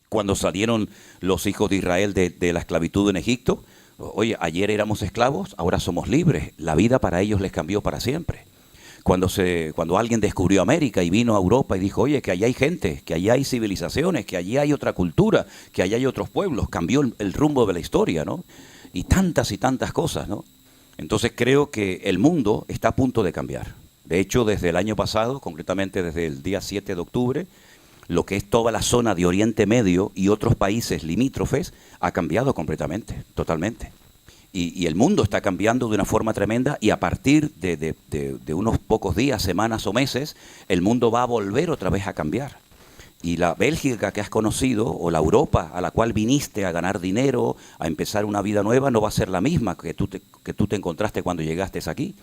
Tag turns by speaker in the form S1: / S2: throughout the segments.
S1: Cuando salieron los hijos de Israel de la esclavitud en Egipto, oye, ayer éramos esclavos, ahora somos libres. La vida para ellos les cambió para siempre. Cuando alguien descubrió América y vino a Europa y dijo, oye, que allá hay gente, que allá hay civilizaciones, que allí hay otra cultura, que allá hay otros pueblos, cambió el rumbo de la historia, ¿no? Y tantas cosas, ¿no? Entonces creo que el mundo está a punto de cambiar. De hecho, desde el año pasado, concretamente desde el día 7 de octubre, lo que es toda la zona de Oriente Medio y otros países limítrofes ha cambiado completamente, totalmente. Y el mundo está cambiando de una forma tremenda y a partir de unos pocos días, semanas o meses, el mundo va a volver otra vez a cambiar. Y la Bélgica que has conocido o la Europa a la cual viniste a ganar dinero, a empezar una vida nueva, no va a ser la misma que tú te encontraste cuando llegaste aquí.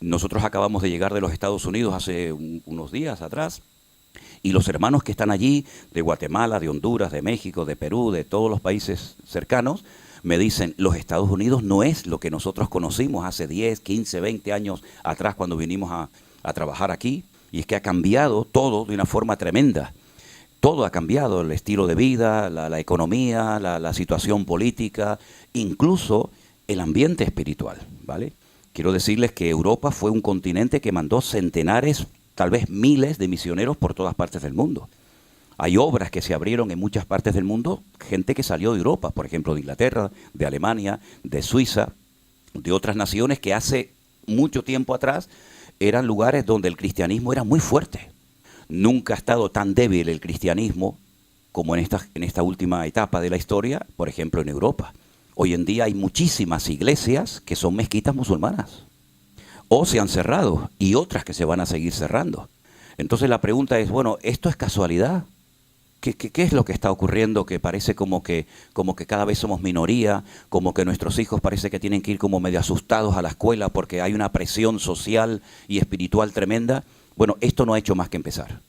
S1: Nosotros acabamos de llegar de los Estados Unidos hace unos días atrás. Y los hermanos que están allí, de Guatemala, de Honduras, de México, de Perú, de todos los países cercanos, me dicen, los Estados Unidos no es lo que nosotros conocimos hace 10, 15, 20 años atrás cuando vinimos a trabajar aquí. Y es que ha cambiado todo de una forma tremenda. Todo ha cambiado, el estilo de vida, la economía, la situación política, incluso el ambiente espiritual, ¿vale? Quiero decirles que Europa fue un continente que mandó centenares, tal vez miles de misioneros por todas partes del mundo. Hay obras que se abrieron en muchas partes del mundo, gente que salió de Europa, por ejemplo de Inglaterra, de Alemania, de Suiza, de otras naciones que hace mucho tiempo atrás eran lugares donde el cristianismo era muy fuerte. Nunca ha estado tan débil el cristianismo como en esta última etapa de la historia, por ejemplo en Europa. Hoy en día hay muchísimas iglesias que son mezquitas musulmanas. O se han cerrado y otras que se van a seguir cerrando. Entonces la pregunta es, bueno, ¿esto es casualidad? ¿Qué es lo que está ocurriendo que parece como que cada vez somos minoría, como que nuestros hijos parece que tienen que ir como medio asustados a la escuela porque hay una presión social y espiritual tremenda? Bueno, esto no ha hecho más que empezar.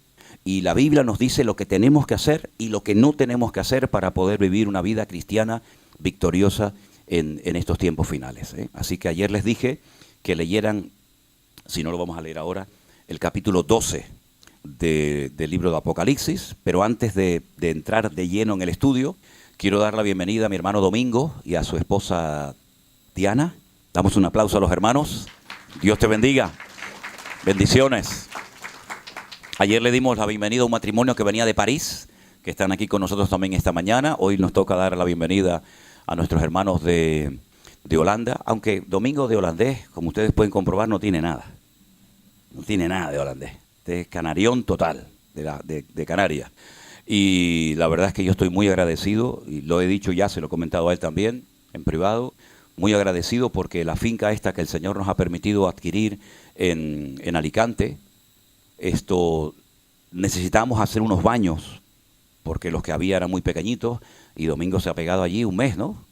S1: Y la Biblia nos dice lo que tenemos que hacer y lo que no tenemos que hacer para poder vivir una vida cristiana victoriosa en estos tiempos finales, ¿eh? Así que ayer les dije que leyeran, si no lo vamos a leer ahora, el capítulo 12 del libro de Apocalipsis, pero antes de entrar de lleno en el estudio, quiero dar la bienvenida a mi hermano Domingo y a su esposa Diana. Damos un aplauso a los hermanos. Dios te bendiga. Bendiciones. Ayer le dimos la bienvenida a un matrimonio que venía de París, que están aquí con nosotros también esta mañana. Hoy nos toca dar la bienvenida a nuestros hermanos de Holanda, aunque Domingo de holandés, como ustedes pueden comprobar, no tiene nada. No tiene nada de holandés. Este es canarión total, de Canarias. Y la verdad es que yo estoy muy agradecido, y lo he dicho ya, se lo he comentado a él también, en privado, muy agradecido porque la finca esta que el Señor nos ha permitido adquirir en Alicante, necesitamos hacer unos baños, porque los que había eran muy pequeñitos, y Domingo se ha pegado allí un mes, ¿no?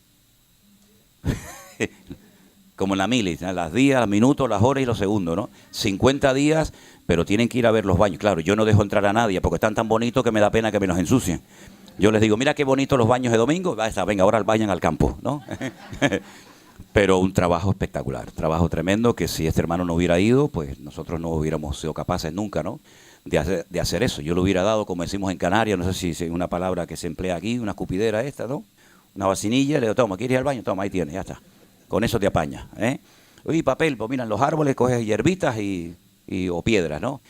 S1: Como en la mili, ¿no? Las días, los minutos, las horas y los segundos, ¿no? 50 días, pero tienen que ir a ver los baños. Claro, yo no dejo entrar a nadie porque están tan bonitos que me da pena que me los ensucien. Yo les digo, mira qué bonitos los baños de Domingo. Venga, ahora vayan al campo, ¿no? Pero un trabajo espectacular, trabajo tremendo, que si este hermano no hubiera ido, pues nosotros no hubiéramos sido capaces nunca, ¿no? De hacer eso. Yo le hubiera dado, como decimos en Canarias, no sé si es una palabra que se emplea aquí, una escupidera esta, ¿no? Una vacinilla, le digo, toma, ¿quieres ir al baño? Toma, ahí tienes, ya está. Con eso te apañas, ¿eh? Y papel, pues miran los árboles, coges hierbitas o piedras, ¿no?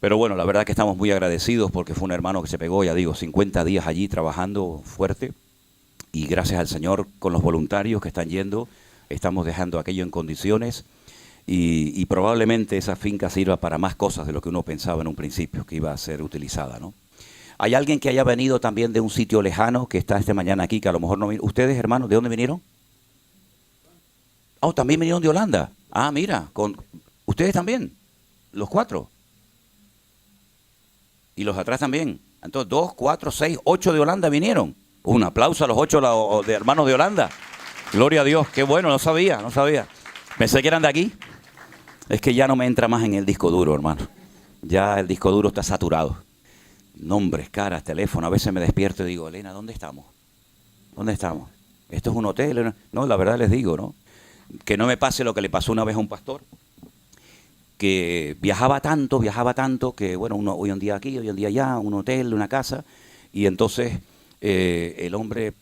S1: Pero bueno, la verdad que estamos muy agradecidos porque fue un hermano que se pegó, ya digo, 50 días allí trabajando fuerte. Y gracias al Señor, con los voluntarios que están yendo, estamos dejando aquello en condiciones. Y probablemente esa finca sirva para más cosas de lo que uno pensaba en un principio, que iba a ser utilizada, ¿no? ¿Hay alguien que haya venido también de un sitio lejano, que está esta mañana aquí, que a lo mejor no vino? ¿Ustedes, hermanos, de dónde vinieron? Oh, también vinieron de Holanda. Ah, mira, ustedes también, los 4. Y los atrás también. Entonces, 2, 4, 6, 8 de Holanda vinieron. Un aplauso a los 8 de hermanos de Holanda. Gloria a Dios, qué bueno, no sabía. Pensé que eran de aquí. Es que ya no me entra más en el disco duro, hermano. Ya el disco duro está saturado. Nombres, caras, teléfono. A veces me despierto y digo, Elena, ¿dónde estamos? ¿Dónde estamos? ¿Esto es un hotel? No, la verdad les digo, ¿no? Que no me pase lo que le pasó una vez a un pastor, que viajaba tanto, que bueno, uno hoy un día aquí, hoy un día allá, un hotel, una casa, y entonces El hombre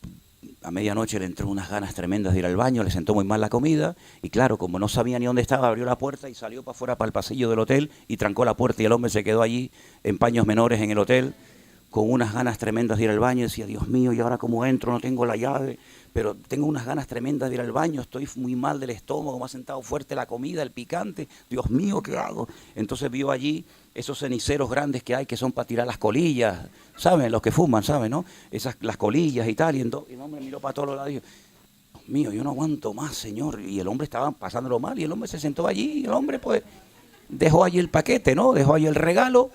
S1: a medianoche le entró unas ganas tremendas de ir al baño, le sentó muy mal la comida y claro, como no sabía ni dónde estaba, abrió la puerta y salió para afuera, para el pasillo del hotel y trancó la puerta y el hombre se quedó allí en paños menores en el hotel con unas ganas tremendas de ir al baño y decía, Dios mío, ¿y ahora cómo entro? No tengo la llave, pero tengo unas ganas tremendas de ir al baño, estoy muy mal del estómago, me ha sentado fuerte la comida, el picante, Dios mío, ¿qué hago? Entonces vio allí esos ceniceros grandes que hay que son para tirar las colillas, ¿saben? Los que fuman, ¿saben? ¿No? Las colillas y tal, y el hombre miró para todos los lados y dijo, Dios mío, yo no aguanto más, Señor, y el hombre estaba pasándolo mal y el hombre se sentó allí y el hombre pues dejó allí el paquete, ¿no? Dejó allí el regalo.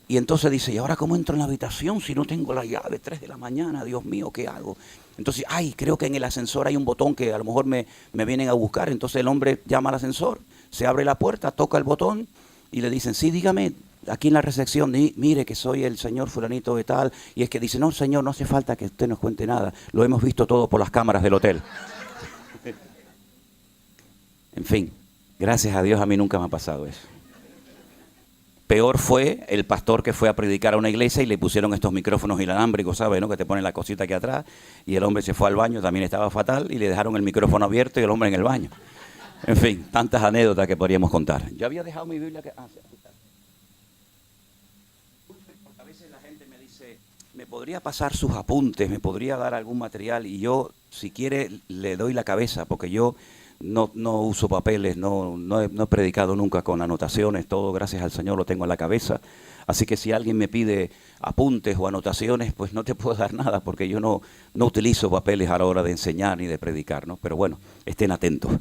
S1: Y entonces dice, ¿y ahora cómo entro en la habitación si no tengo la llave? 3 de la mañana, Dios mío, ¿qué hago? Entonces, creo que en el ascensor hay un botón que a lo mejor me vienen a buscar. Entonces el hombre llama al ascensor, se abre la puerta, toca el botón y le dicen, sí, dígame, aquí en la recepción, mire que soy el señor fulanito de tal. Y es que dice, no, señor, no hace falta que usted nos cuente nada. Lo hemos visto todo por las cámaras del hotel. En fin, gracias a Dios a mí nunca me ha pasado eso. Peor fue el pastor que fue a predicar a una iglesia y le pusieron estos micrófonos inalámbricos, ¿sabes? ¿No? Que te ponen la cosita aquí atrás y el hombre se fue al baño, también estaba fatal y le dejaron el micrófono abierto y el hombre en el baño. En fin, tantas anécdotas que podríamos contar. Yo había dejado mi Biblia que... a veces la gente me dice, ¿me podría pasar sus apuntes? ¿Me podría dar algún material? Y yo, si quiere, le doy la cabeza porque yo... No uso papeles, no he predicado nunca con anotaciones, todo gracias al Señor lo tengo en la cabeza. Así que si alguien me pide apuntes o anotaciones, pues no te puedo dar nada porque yo no utilizo papeles a la hora de enseñar ni de predicar, ¿no? Pero bueno, estén atentos.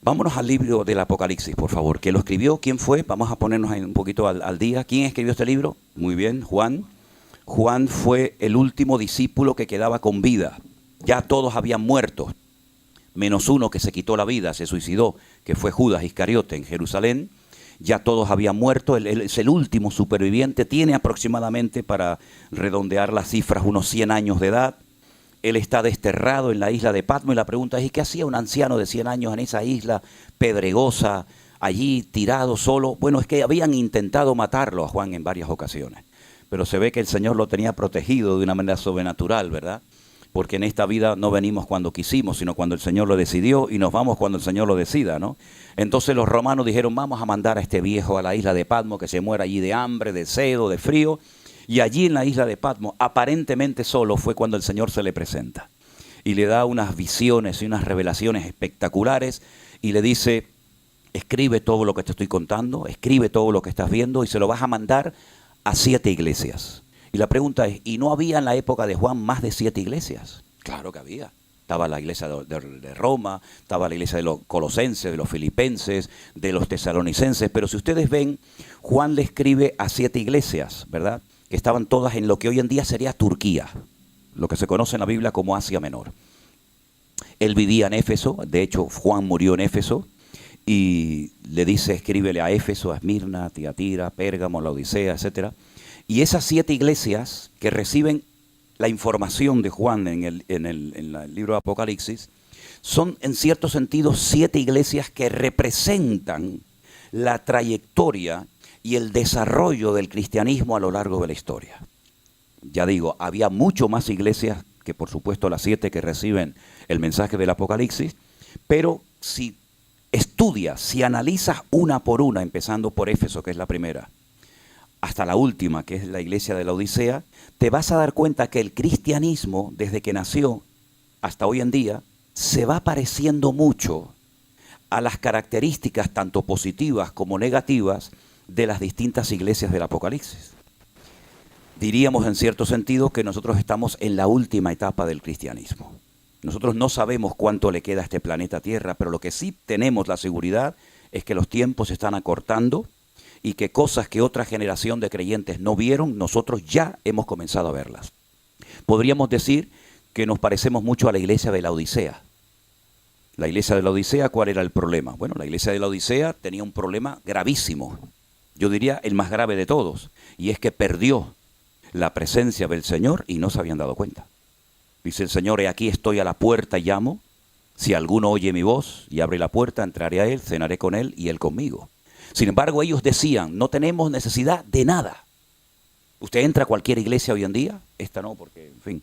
S1: Vámonos al libro del Apocalipsis, por favor. ¿Quién lo escribió? ¿Quién fue? Vamos a ponernos un poquito al día. ¿Quién escribió este libro? Muy bien, Juan. Juan fue el último discípulo que quedaba con vida. Ya todos habían muerto. Menos uno que se quitó la vida, se suicidó, que fue Judas Iscariote en Jerusalén. Ya todos habían muerto, él es el último superviviente, tiene aproximadamente, para redondear las cifras, unos 100 años de edad. Él está desterrado en la isla de Patmos y la pregunta es, ¿qué hacía un anciano de 100 años en esa isla pedregosa, allí tirado solo? Bueno, es que habían intentado matarlo a Juan en varias ocasiones, pero se ve que el Señor lo tenía protegido de una manera sobrenatural, ¿verdad? Porque en esta vida no venimos cuando quisimos, sino cuando el Señor lo decidió y nos vamos cuando el Señor lo decida, ¿no? Entonces los romanos dijeron, vamos a mandar a este viejo a la isla de Patmos que se muera allí de hambre, de sed, de frío. Y allí en la isla de Patmos, aparentemente solo, fue cuando el Señor se le presenta. Y le da unas visiones y unas revelaciones espectaculares y le dice, escribe todo lo que te estoy contando, escribe todo lo que estás viendo y se lo vas a mandar a 7 iglesias. Y la pregunta es, ¿y no había en la época de Juan más de 7 iglesias? Claro que había. Estaba la iglesia de Roma, estaba la iglesia de los colosenses, de los filipenses, de los tesalonicenses. Pero si ustedes ven, Juan le escribe a 7 iglesias, ¿verdad? Que estaban todas en lo que hoy en día sería Turquía, lo que se conoce en la Biblia como Asia Menor. Él vivía en Éfeso, de hecho Juan murió en Éfeso, y le dice, escríbele a Éfeso, a Esmirna, a Tiatira, Pérgamo, Laodicea, etcétera. Y esas 7 iglesias que reciben la información de Juan en el libro de Apocalipsis son en cierto sentido 7 iglesias que representan la trayectoria y el desarrollo del cristianismo a lo largo de la historia. Ya digo, había mucho más iglesias que por supuesto las 7 que reciben el mensaje del Apocalipsis, pero si estudias, si analizas una por una, empezando por Éfeso, que es la primera, hasta la última, que es la iglesia de Laodicea, te vas a dar cuenta que el cristianismo, desde que nació hasta hoy en día, se va pareciendo mucho a las características tanto positivas como negativas de las distintas iglesias del Apocalipsis. Diríamos en cierto sentido que nosotros estamos en la última etapa del cristianismo. Nosotros no sabemos cuánto le queda a este planeta Tierra, pero lo que sí tenemos la seguridad es que los tiempos se están acortando y que cosas que otra generación de creyentes no vieron, nosotros ya hemos comenzado a verlas. Podríamos decir que nos parecemos mucho a la iglesia de la Odisea. La iglesia de la Odisea, ¿cuál era el problema? Bueno, la iglesia de la Odisea tenía un problema gravísimo, yo diría el más grave de todos, y es que perdió la presencia del Señor y no se habían dado cuenta. Dice el Señor, he aquí estoy a la puerta y llamo, si alguno oye mi voz y abre la puerta, entraré a él, cenaré con él y él conmigo. Sin embargo, ellos decían, no tenemos necesidad de nada. Usted entra a cualquier iglesia hoy en día, esta no, porque, en fin,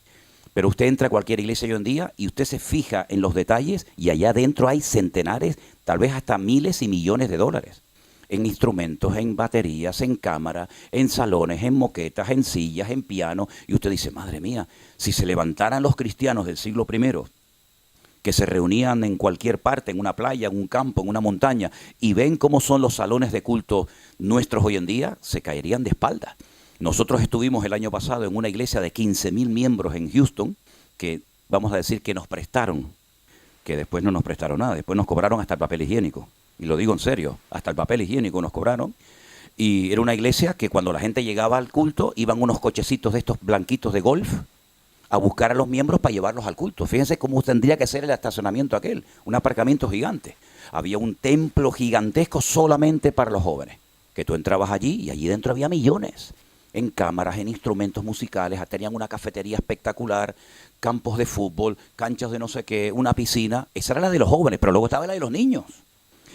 S1: Pero usted entra a cualquier iglesia hoy en día y usted se fija en los detalles y allá adentro hay centenares, tal vez hasta miles y millones de dólares. En instrumentos, en baterías, en cámara, en salones, en moquetas, en sillas, en piano. Y usted dice, madre mía, si se levantaran los cristianos del siglo I, que se reunían en cualquier parte, en una playa, en un campo, en una montaña, y ven cómo son los salones de culto nuestros hoy en día, se caerían de espaldas. Nosotros estuvimos el año pasado en una iglesia de 15,000 miembros en Houston, que vamos a decir que nos prestaron, que después no nos prestaron nada, después nos cobraron hasta el papel higiénico. Y lo digo en serio, hasta el papel higiénico nos cobraron. Y era una iglesia que cuando la gente llegaba al culto, iban unos cochecitos de estos blanquitos de golf a buscar a los miembros para llevarlos al culto. Fíjense cómo tendría que ser el estacionamiento aquel, un aparcamiento gigante. Había un templo gigantesco solamente para los jóvenes, que tú entrabas allí y allí dentro había millones, en cámaras, en instrumentos musicales, tenían una cafetería espectacular, campos de fútbol, canchas de no sé qué, una piscina. Esa era la de los jóvenes, pero luego estaba la de los niños.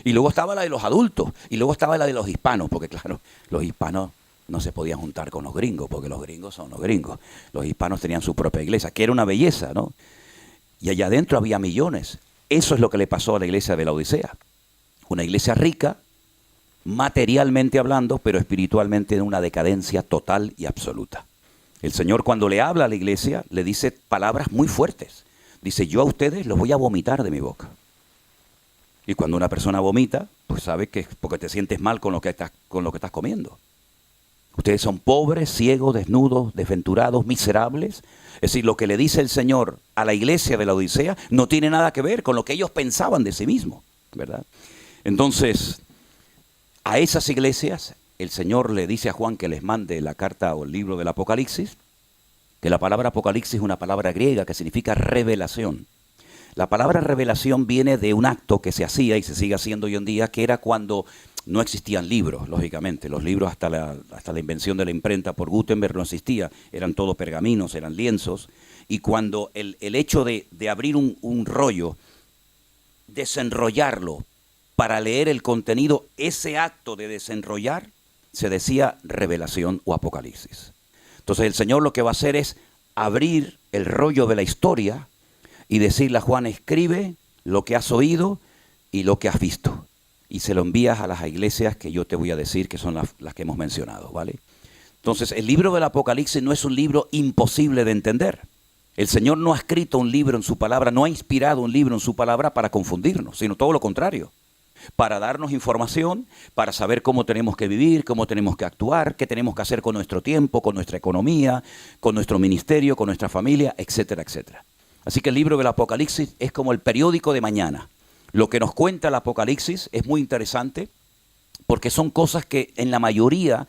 S1: Y luego estaba la de los adultos, y luego estaba la de los hispanos, porque claro, los hispanos no se podían juntar con los gringos, porque los gringos son los gringos. Los hispanos tenían su propia iglesia, que era una belleza, ¿no? Y allá adentro había millones. Eso es lo que le pasó a la iglesia de la Odisea. Una iglesia rica, materialmente hablando, pero espiritualmente en una decadencia total y absoluta. El Señor, cuando le habla a la iglesia, le dice palabras muy fuertes. Dice, yo a ustedes los voy a vomitar de mi boca. Y cuando una persona vomita, pues sabe que es porque te sientes mal con lo que estás comiendo. Ustedes son pobres, ciegos, desnudos, desventurados, miserables. Es decir, lo que le dice el Señor a la iglesia de la Odisea no tiene nada que ver con lo que ellos pensaban de sí mismos, ¿verdad? Entonces, a esas iglesias, el Señor le dice a Juan que les mande la carta o el libro del Apocalipsis, que la palabra Apocalipsis es una palabra griega que significa revelación. La palabra revelación viene de un acto que se hacía y se sigue haciendo hoy en día, que era cuando no existían libros, lógicamente. Los libros hasta la invención de la imprenta por Gutenberg no existía, eran todo pergaminos, eran lienzos. Y cuando el hecho de abrir un rollo, desenrollarlo para leer el contenido, ese acto de desenrollar se decía revelación o apocalipsis. Entonces el Señor lo que va a hacer es abrir el rollo de la historia y decirle a Juan, escribe lo que has oído y lo que has visto. Y se lo envías a las iglesias que yo te voy a decir, que son las que hemos mencionado, ¿vale? Entonces, el libro del Apocalipsis no es un libro imposible de entender. El Señor no ha escrito un libro en su palabra, no ha inspirado un libro en su palabra para confundirnos, sino todo lo contrario. Para darnos información, para saber cómo tenemos que vivir, cómo tenemos que actuar, qué tenemos que hacer con nuestro tiempo, con nuestra economía, con nuestro ministerio, con nuestra familia, etcétera, etcétera. Así que el libro del Apocalipsis es como el periódico de mañana. Lo que nos cuenta el Apocalipsis es muy interesante porque son cosas que en la mayoría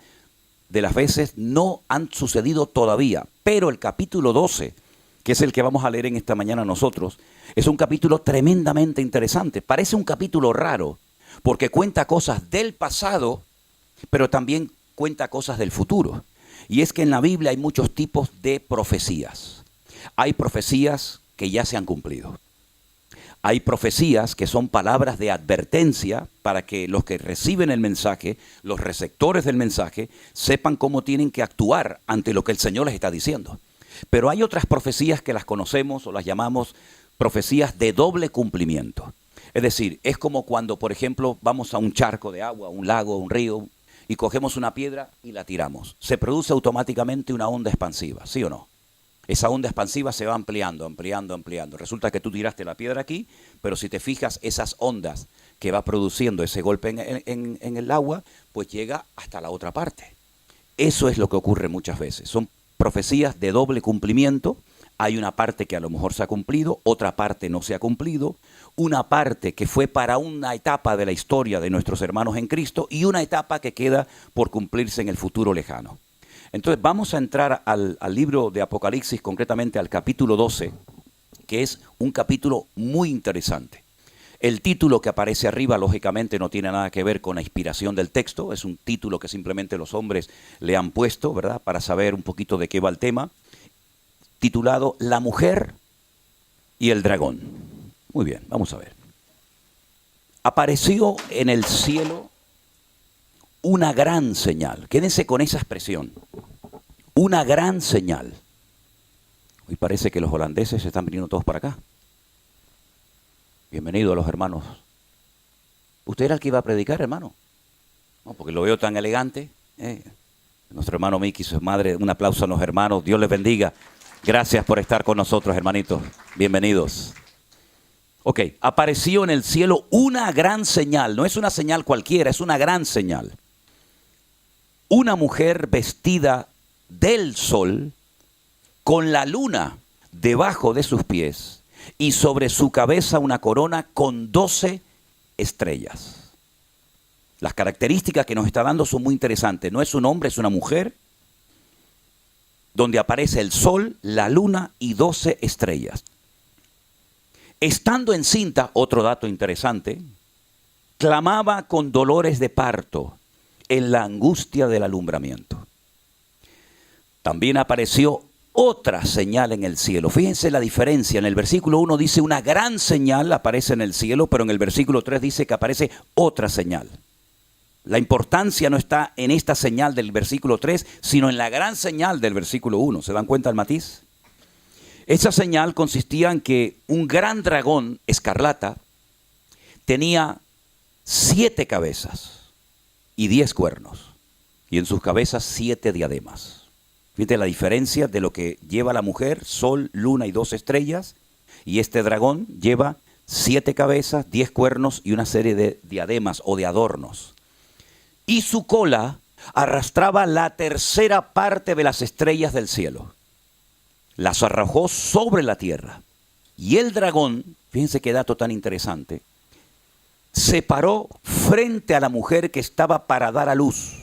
S1: de las veces no han sucedido todavía. Pero el capítulo 12, que es el que vamos a leer en esta mañana nosotros, es un capítulo tremendamente interesante. Parece un capítulo raro porque cuenta cosas del pasado, pero también cuenta cosas del futuro. Y es que en la Biblia hay muchos tipos de profecías. Hay profecías que ya se han cumplido. Hay profecías que son palabras de advertencia para que los que reciben el mensaje, los receptores del mensaje, sepan cómo tienen que actuar ante lo que el Señor les está diciendo. Pero hay otras profecías que las conocemos o las llamamos profecías de doble cumplimiento. Es decir, es como cuando, por ejemplo, vamos a un charco de agua, un lago, un río, y cogemos una piedra y la tiramos. Se produce automáticamente una onda expansiva, ¿sí o no? Esa onda expansiva se va ampliando, ampliando, ampliando. Resulta que tú tiraste la piedra aquí, pero si te fijas, esas ondas que va produciendo ese golpe en el agua, pues llega hasta la otra parte. Eso es lo que ocurre muchas veces. Son profecías de doble cumplimiento. Hay una parte que a lo mejor se ha cumplido, otra parte no se ha cumplido, una parte que fue para una etapa de la historia de nuestros hermanos en Cristo y una etapa que queda por cumplirse en el futuro lejano. Entonces vamos a entrar al libro de Apocalipsis, concretamente al capítulo 12, que es un capítulo muy interesante. El título que aparece arriba, lógicamente, no tiene nada que ver con la inspiración del texto, es un título que simplemente los hombres le han puesto, ¿verdad?, para saber un poquito de qué va el tema, titulado La mujer y el dragón. Muy bien, vamos a ver. Apareció en el cielo una gran señal. Quédense con esa expresión. Una gran señal. Hoy parece que los holandeses se están viniendo todos para acá. Bienvenidos a los hermanos. ¿Usted era el que iba a predicar, hermano? No, porque lo veo tan elegante. Nuestro hermano Miki y su madre, un aplauso a los hermanos. Dios les bendiga. Gracias por estar con nosotros, hermanitos. Bienvenidos. Ok, apareció en el cielo una gran señal. No es una señal cualquiera, es una gran señal. Una mujer vestida del sol, con la luna debajo de sus pies y sobre su cabeza una corona con 12 estrellas. Las características que nos está dando son muy interesantes. No es un hombre, es una mujer, donde aparece el sol, la luna y 12 estrellas. Estando encinta, otro dato interesante, clamaba con dolores de parto en la angustia del alumbramiento. También apareció otra señal en el cielo. Fíjense la diferencia. En el versículo 1 dice una gran señal aparece en el cielo, pero en el versículo 3 dice que aparece otra señal. La importancia no está en esta señal del versículo 3, sino en la gran señal del versículo 1. ¿Se dan cuenta el matiz? Esa señal consistía en que un gran dragón escarlata tenía 7 cabezas y 10 cuernos, y en sus cabezas 7 diademas. Fíjate la diferencia de lo que lleva la mujer: sol, luna y 2 estrellas, y este dragón lleva 7 cabezas, 10 cuernos y una serie de diademas o de adornos. Y su cola arrastraba la tercera parte de las estrellas del cielo. Las arrojó sobre la tierra. Y el dragón, fíjense qué dato tan interesante, se paró frente a la mujer que estaba para dar a luz,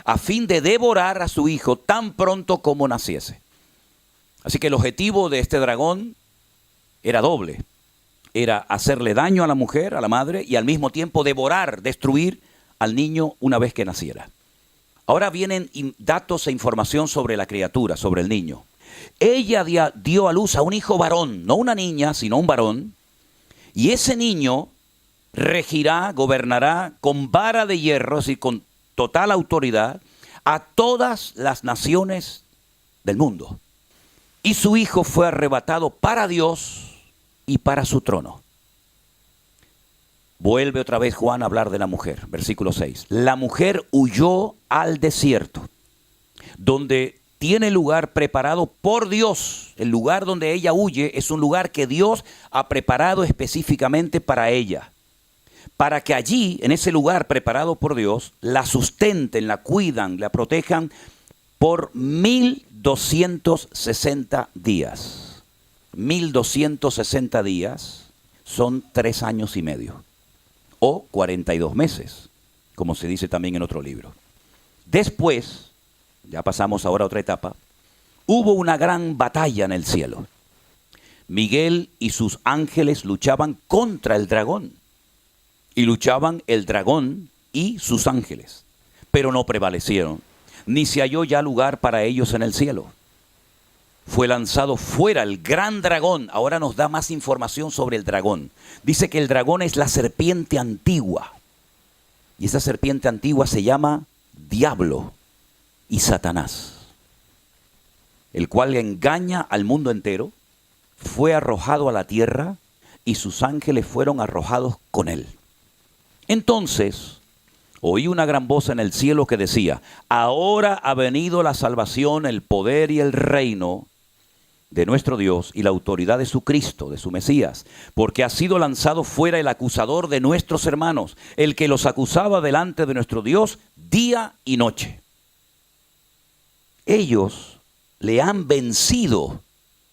S1: a fin de devorar a su hijo tan pronto como naciese. Así que el objetivo de este dragón era doble. Era hacerle daño a la mujer, a la madre, y al mismo tiempo devorar, destruir al niño una vez que naciera. Ahora vienen datos e información sobre la criatura, sobre el niño. Ella dio a luz a un hijo varón, no una niña, sino un varón, y ese niño regirá, gobernará con vara de hierro, y con total autoridad, a todas las naciones del mundo. Y su hijo fue arrebatado para Dios y para su trono. Vuelve otra vez Juan a hablar de la mujer, versículo 6. La mujer huyó al desierto, donde tiene lugar preparado por Dios. El lugar donde ella huye es un lugar que Dios ha preparado específicamente para ella, para que allí, en ese lugar preparado por Dios, la sustenten, la cuidan, la protejan por 1260 días. 1260 días son 3 años y medio. O 42 meses, como se dice también en otro libro. Después, ya pasamos ahora a otra etapa, hubo una gran batalla en el cielo. Miguel y sus ángeles luchaban contra el dragón. Y luchaban el dragón y sus ángeles, pero no prevalecieron, ni se halló ya lugar para ellos en el cielo. Fue lanzado fuera el gran dragón. Ahora nos da más información sobre el dragón. Dice que el dragón es la serpiente antigua. Y esa serpiente antigua se llama Diablo y Satanás, el cual engaña al mundo entero. Fue arrojado a la tierra y sus ángeles fueron arrojados con él. Entonces oí una gran voz en el cielo que decía: ahora ha venido la salvación, el poder y el reino de nuestro Dios y la autoridad de su Cristo, de su Mesías, porque ha sido lanzado fuera el acusador de nuestros hermanos, el que los acusaba delante de nuestro Dios día y noche. Ellos le han vencido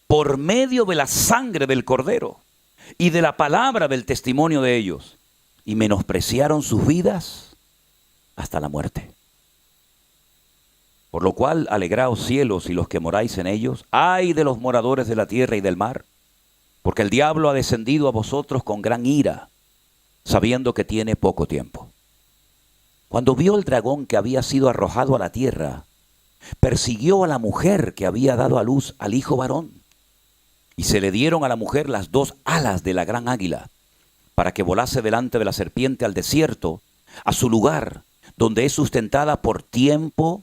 S1: por medio de la sangre del Cordero y de la palabra del testimonio de ellos, y menospreciaron sus vidas hasta la muerte. Por lo cual, alegraos cielos y los que moráis en ellos, ay de los moradores de la tierra y del mar, porque el diablo ha descendido a vosotros con gran ira, sabiendo que tiene poco tiempo. Cuando vio el dragón que había sido arrojado a la tierra, persiguió a la mujer que había dado a luz al hijo varón, y se le dieron a la mujer las 2 alas de la gran águila, para que volase delante de la serpiente al desierto, a su lugar, donde es sustentada por tiempos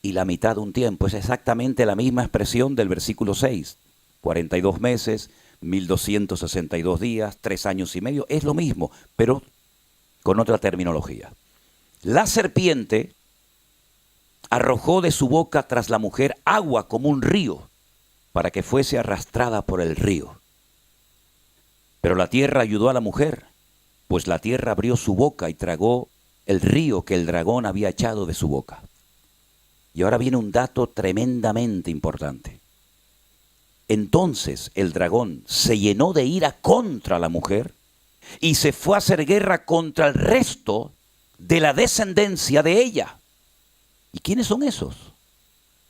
S1: y la mitad de un tiempo. Es exactamente la misma expresión del versículo 6. 42 meses, 1262 días, 3 años y medio. Es lo mismo, pero con otra terminología. La serpiente arrojó de su boca tras la mujer agua como un río, para que fuese arrastrada por el río. Pero la tierra ayudó a la mujer, pues la tierra abrió su boca y tragó el río que el dragón había echado de su boca. Y ahora viene un dato tremendamente importante. Entonces el dragón se llenó de ira contra la mujer y se fue a hacer guerra contra el resto de la descendencia de ella. ¿Y quiénes son esos?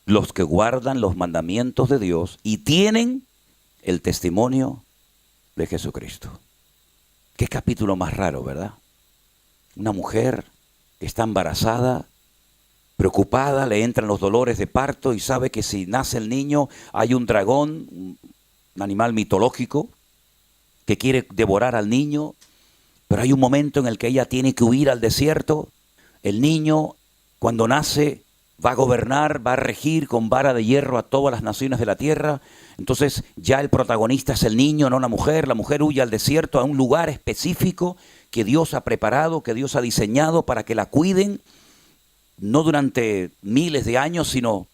S1: Los que guardan los mandamientos de Dios y tienen el testimonio de Jesucristo. Qué capítulo más raro, ¿verdad? Una mujer que está embarazada, preocupada, le entran los dolores de parto y sabe que si nace el niño hay un dragón, un animal mitológico, que quiere devorar al niño, pero hay un momento en el que ella tiene que huir al desierto. El niño, cuando nace, va a gobernar, va a regir con vara de hierro a todas las naciones de la tierra. Entonces ya el protagonista es el niño, no la mujer. La mujer huye al desierto, a un lugar específico que Dios ha preparado, que Dios ha diseñado para que la cuiden, no durante miles de años, sino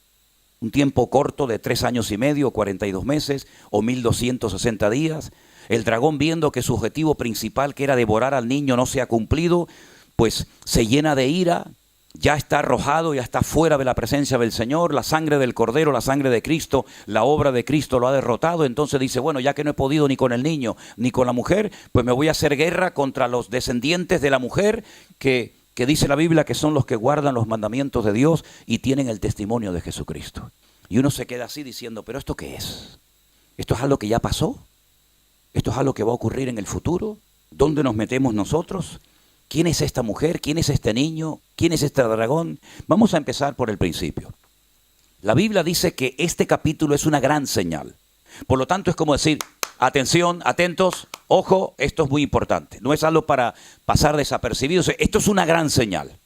S1: un tiempo corto de 3 años y medio, 42 meses o 1260 días. El dragón, viendo que su objetivo principal, que era devorar al niño, no se ha cumplido, pues se llena de ira. Ya está arrojado, ya está fuera de la presencia del Señor. La sangre del Cordero, la sangre de Cristo, la obra de Cristo lo ha derrotado. Entonces dice, bueno, ya que no he podido ni con el niño ni con la mujer, pues me voy a hacer guerra contra los descendientes de la mujer que dice la Biblia que son los que guardan los mandamientos de Dios y tienen el testimonio de Jesucristo. Y uno se queda así diciendo, ¿pero esto qué es? ¿Esto es algo que ya pasó? ¿Esto es algo que va a ocurrir en el futuro? ¿Dónde nos metemos nosotros? ¿Quién es esta mujer? ¿Quién es este niño? ¿Quién es este dragón? Vamos a empezar por el principio. La Biblia dice que este capítulo es una gran señal. Por lo tanto, es como decir, atención, atentos, ojo, esto es muy importante. No es algo para pasar desapercibido. Esto es una gran señal.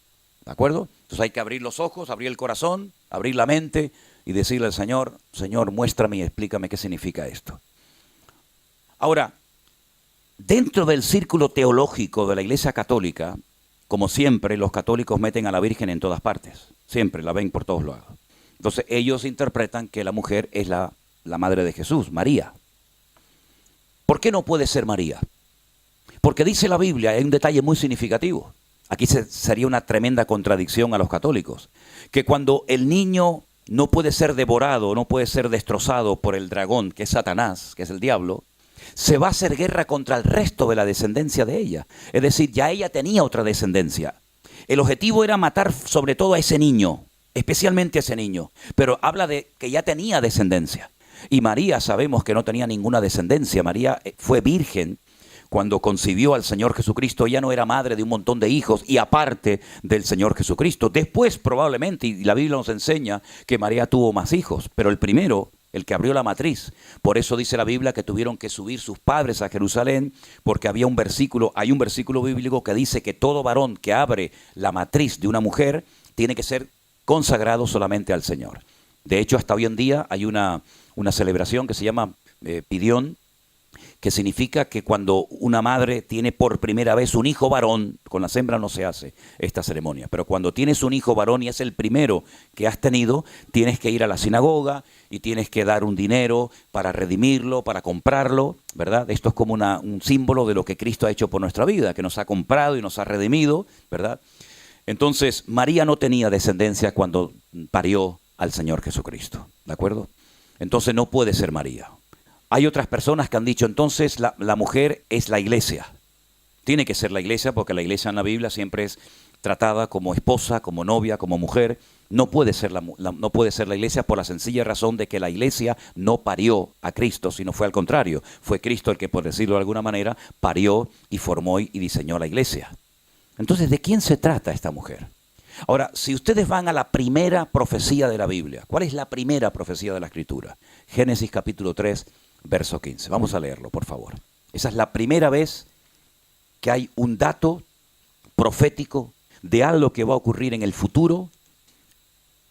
S1: ¿De acuerdo? Entonces hay que abrir los ojos, abrir el corazón, abrir la mente y decirle al Señor, Señor, muéstrame y explícame qué significa esto. Ahora, dentro del círculo teológico de la Iglesia Católica, como siempre, los católicos meten a la Virgen en todas partes. Siempre la ven por todos lados. Entonces ellos interpretan que la mujer es la madre de Jesús, María. ¿Por qué no puede ser María? Porque dice la Biblia, hay un detalle muy significativo. Aquí sería una tremenda contradicción a los católicos. Que cuando el niño no puede ser devorado, no puede ser destrozado por el dragón, que es Satanás, que es el diablo, se va a hacer guerra contra el resto de la descendencia de ella. Es decir, ya ella tenía otra descendencia. El objetivo era matar sobre todo a ese niño, especialmente a ese niño. Pero habla de que ya tenía descendencia. Y María sabemos que no tenía ninguna descendencia. María fue virgen cuando concibió al Señor Jesucristo. Ella no era madre de un montón de hijos y aparte del Señor Jesucristo. Después probablemente, y la Biblia nos enseña que María tuvo más hijos, pero el primero, el que abrió la matriz. Por eso dice la Biblia que tuvieron que subir sus padres a Jerusalén, porque hay un versículo bíblico que dice que todo varón que abre la matriz de una mujer tiene que ser consagrado solamente al Señor. De hecho, hasta hoy en día hay una celebración que se llama Pidión, que significa que cuando una madre tiene por primera vez un hijo varón, con las hembras no se hace esta ceremonia, pero cuando tienes un hijo varón y es el primero que has tenido, tienes que ir a la sinagoga y tienes que dar un dinero para redimirlo, para comprarlo, ¿verdad? Esto es como un símbolo de lo que Cristo ha hecho por nuestra vida, que nos ha comprado y nos ha redimido, ¿verdad? Entonces, María no tenía descendencia cuando parió al Señor Jesucristo, ¿de acuerdo? Entonces no puede ser María. Hay otras personas que han dicho, entonces la mujer es la iglesia. Tiene que ser la iglesia porque la iglesia en la Biblia siempre es tratada como esposa, como novia, como mujer. No puede ser no puede ser la iglesia por la sencilla razón de que la iglesia no parió a Cristo, sino fue al contrario. Fue Cristo el que, por decirlo de alguna manera, parió y formó y diseñó la iglesia. Entonces, ¿de quién se trata esta mujer? Ahora, si ustedes van a la primera profecía de la Biblia, ¿cuál es la primera profecía de la Escritura? Génesis capítulo 3, verso 15. Vamos a leerlo, por favor. Esa es la primera vez que hay un dato profético de algo que va a ocurrir en el futuro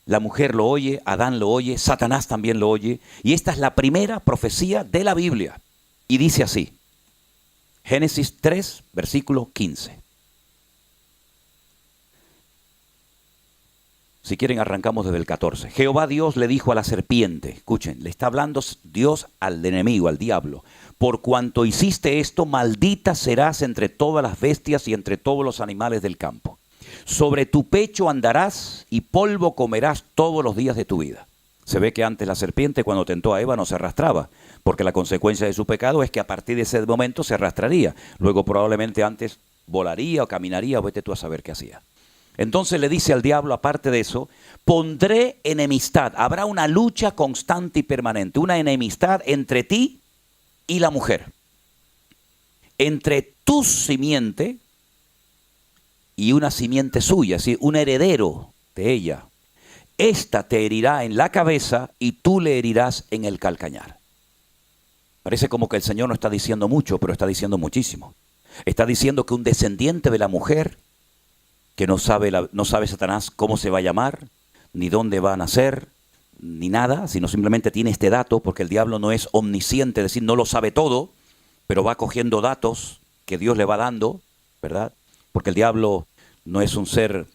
S1: La mujer lo oye, Adán lo oye, Satanás también lo oye. Y esta es la primera profecía de la Biblia. Y dice así, Génesis 3, versículo 15. Si quieren arrancamos desde el 14. Jehová Dios le dijo a la serpiente, escuchen, le está hablando Dios al enemigo, al diablo. Por cuanto hiciste esto, maldita serás entre todas las bestias y entre todos los animales del campo. Sobre tu pecho andarás y polvo comerás todos los días de tu vida. Se ve que antes la serpiente cuando tentó a Eva no se arrastraba, porque la consecuencia de su pecado es que a partir de ese momento se arrastraría. Luego probablemente antes volaría o caminaría, o vete tú a saber qué hacía. Entonces le dice al diablo, aparte de eso, pondré enemistad. Habrá una lucha constante y permanente, una enemistad entre ti y la mujer. Entre tu simiente y una simiente suya, es decir, un heredero de ella. Esta te herirá en la cabeza y tú le herirás en el calcañar. Parece como que el Señor no está diciendo mucho, pero está diciendo muchísimo. Está diciendo que un descendiente de la mujer, que no sabe Satanás cómo se va a llamar, ni dónde va a nacer, ni nada, sino simplemente tiene este dato, porque el diablo no es omnisciente, es decir, no lo sabe todo, pero va cogiendo datos que Dios le va dando, ¿verdad? Porque el diablo no es un ser,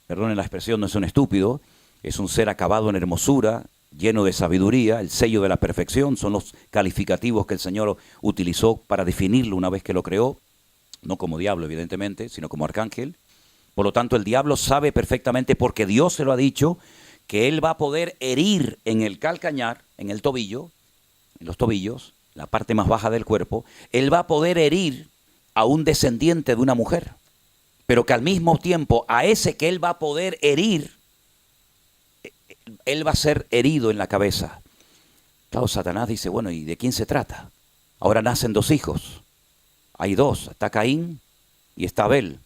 S1: perdonen la expresión, no es un estúpido, es un ser acabado en hermosura, lleno de sabiduría, el sello de la perfección, son los calificativos que el Señor utilizó para definirlo una vez que lo creó, no como diablo evidentemente, sino como arcángel. Por lo tanto, el diablo sabe perfectamente, porque Dios se lo ha dicho, que él va a poder herir en el calcañar, en el tobillo, en los tobillos, la parte más baja del cuerpo, él va a poder herir a un descendiente de una mujer, pero que al mismo tiempo a ese que él va a poder herir, él va a ser herido en la cabeza. Claro, Satanás dice, bueno, ¿y de quién se trata? Ahora nacen dos hijos, hay dos, está Caín y está Abel.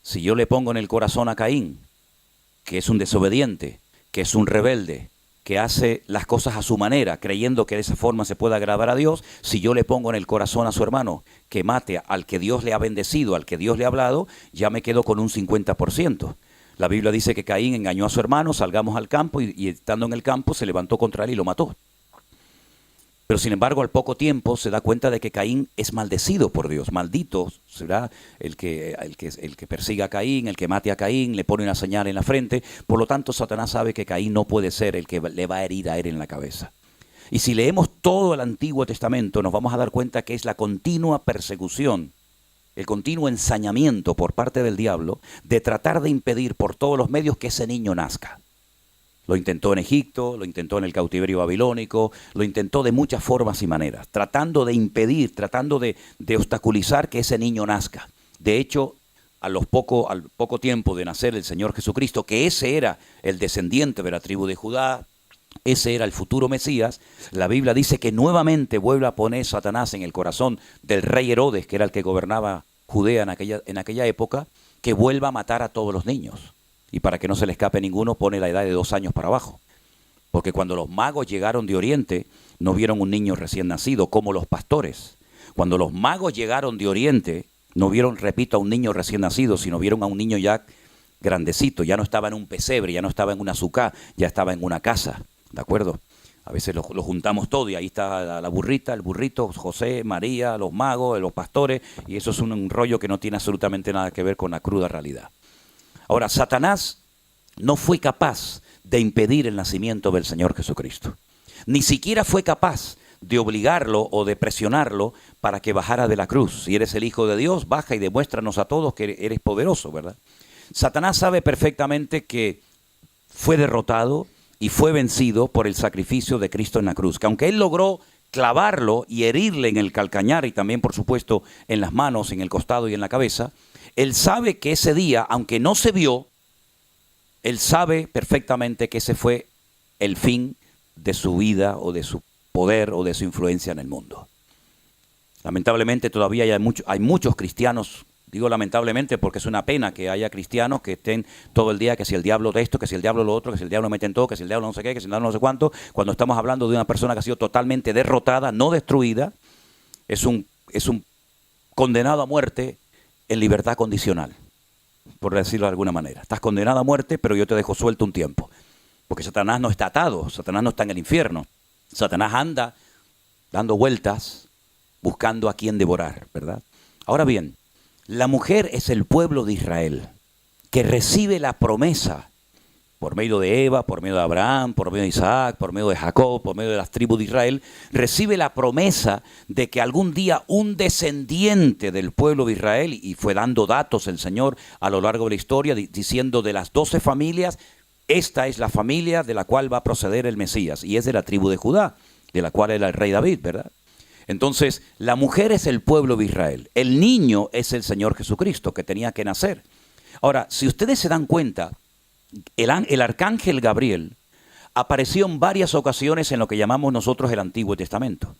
S1: Si yo le pongo en el corazón a Caín, que es un desobediente, que es un rebelde, que hace las cosas a su manera, creyendo que de esa forma se puede agradar a Dios, si yo le pongo en el corazón a su hermano que mate al que Dios le ha bendecido, al que Dios le ha hablado, ya me quedo con un 50%. La Biblia dice que Caín engañó a su hermano, salgamos al campo y estando en el campo se levantó contra él y lo mató. Pero sin embargo, al poco tiempo se da cuenta de que Caín es maldecido por Dios. Maldito será el que persiga a Caín, el que mate a Caín, le pone una señal en la frente. Por lo tanto, Satanás sabe que Caín no puede ser el que le va a herir a él en la cabeza. Y si leemos todo el Antiguo Testamento, nos vamos a dar cuenta que es la continua persecución, el continuo ensañamiento por parte del diablo de tratar de impedir por todos los medios que ese niño nazca. Lo intentó en Egipto, lo intentó en el cautiverio babilónico, lo intentó de muchas formas y maneras, tratando de impedir, tratando de obstaculizar que ese niño nazca. De hecho, al poco tiempo de nacer el Señor Jesucristo, que ese era el descendiente de la tribu de Judá, ese era el futuro Mesías, la Biblia dice que nuevamente vuelve a poner Satanás en el corazón del rey Herodes, que era el que gobernaba Judea en aquella época, que vuelva a matar a todos los niños. Y para que no se le escape ninguno, pone la edad de 2 años para abajo. Porque cuando los magos llegaron de Oriente, no vieron un niño recién nacido, como los pastores. Cuando los magos llegaron de Oriente, no vieron, repito, a un niño recién nacido, sino vieron a un niño ya grandecito. Ya no estaba en un pesebre, ya no estaba en una azucá, ya estaba en una casa. ¿De acuerdo? A veces lo juntamos todo y ahí está la burrita, el burrito, José, María, los magos, los pastores. Y eso es un rollo que no tiene absolutamente nada que ver con la cruda realidad. Ahora, Satanás no fue capaz de impedir el nacimiento del Señor Jesucristo. Ni siquiera fue capaz de obligarlo o de presionarlo para que bajara de la cruz. Si eres el Hijo de Dios, baja y demuéstranos a todos que eres poderoso, ¿verdad? Satanás sabe perfectamente que fue derrotado y fue vencido por el sacrificio de Cristo en la cruz. Que aunque él logró clavarlo y herirle en el calcañar y también, por supuesto, en las manos, en el costado y en la cabeza, él sabe que ese día, aunque no se vio, él sabe perfectamente que ese fue el fin de su vida o de su poder o de su influencia en el mundo. Lamentablemente todavía hay muchos cristianos, digo lamentablemente porque es una pena que haya cristianos que estén todo el día que si el diablo de esto, que si el diablo lo otro, que si el diablo me tentó, que si el diablo no sé qué, que si el diablo no sé cuánto, cuando estamos hablando de una persona que ha sido totalmente derrotada, no destruida, es un condenado a muerte en libertad condicional, por decirlo de alguna manera. Estás condenado a muerte, pero yo te dejo suelto un tiempo. Porque Satanás no está atado, Satanás no está en el infierno. Satanás anda dando vueltas, buscando a quien devorar, ¿verdad? Ahora bien, la mujer es el pueblo de Israel, que recibe la promesa por medio de Eva, por medio de Abraham, por medio de Isaac, por medio de Jacob, por medio de las tribus de Israel, recibe la promesa de que algún día un descendiente del pueblo de Israel, y fue dando datos el Señor a lo largo de la historia, diciendo de las 12 familias, esta es la familia de la cual va a proceder el Mesías, y es de la tribu de Judá, de la cual era el rey David, ¿verdad? Entonces, la mujer es el pueblo de Israel, el niño es el Señor Jesucristo, que tenía que nacer. Ahora, si ustedes se dan cuenta, el arcángel Gabriel apareció en varias ocasiones en lo que llamamos nosotros el Antiguo Testamento.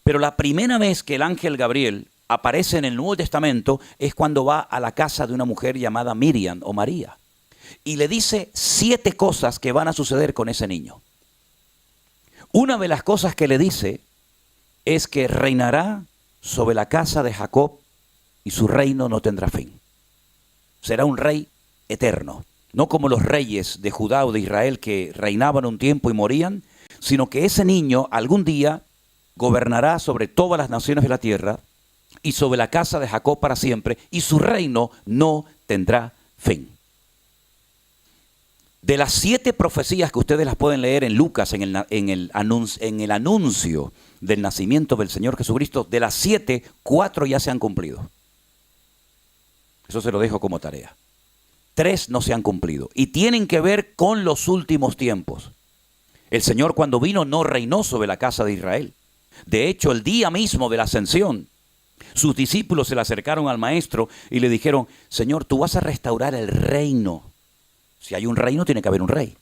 S1: Pero la primera vez que el ángel Gabriel aparece en el Nuevo Testamento es cuando va a la casa de una mujer llamada Miriam o María. Y le dice 7 cosas que van a suceder con ese niño. Una de las cosas que le dice es que reinará sobre la casa de Jacob y su reino no tendrá fin. Será un rey eterno. No como los reyes de Judá o de Israel que reinaban un tiempo y morían, sino que ese niño algún día gobernará sobre todas las naciones de la tierra y sobre la casa de Jacob para siempre, y su reino no tendrá fin. De las 7 profecías que ustedes las pueden leer en Lucas, en el anuncio del nacimiento del Señor Jesucristo, de las 7, 4 ya se han cumplido. Eso se lo dejo como tarea. 3 no se han cumplido y tienen que ver con los últimos tiempos. El Señor cuando vino no reinó sobre la casa de Israel. De hecho, el día mismo de la ascensión, sus discípulos se le acercaron al maestro y le dijeron: Señor, tú vas a restaurar el reino. Si hay un reino, tiene que haber un rey.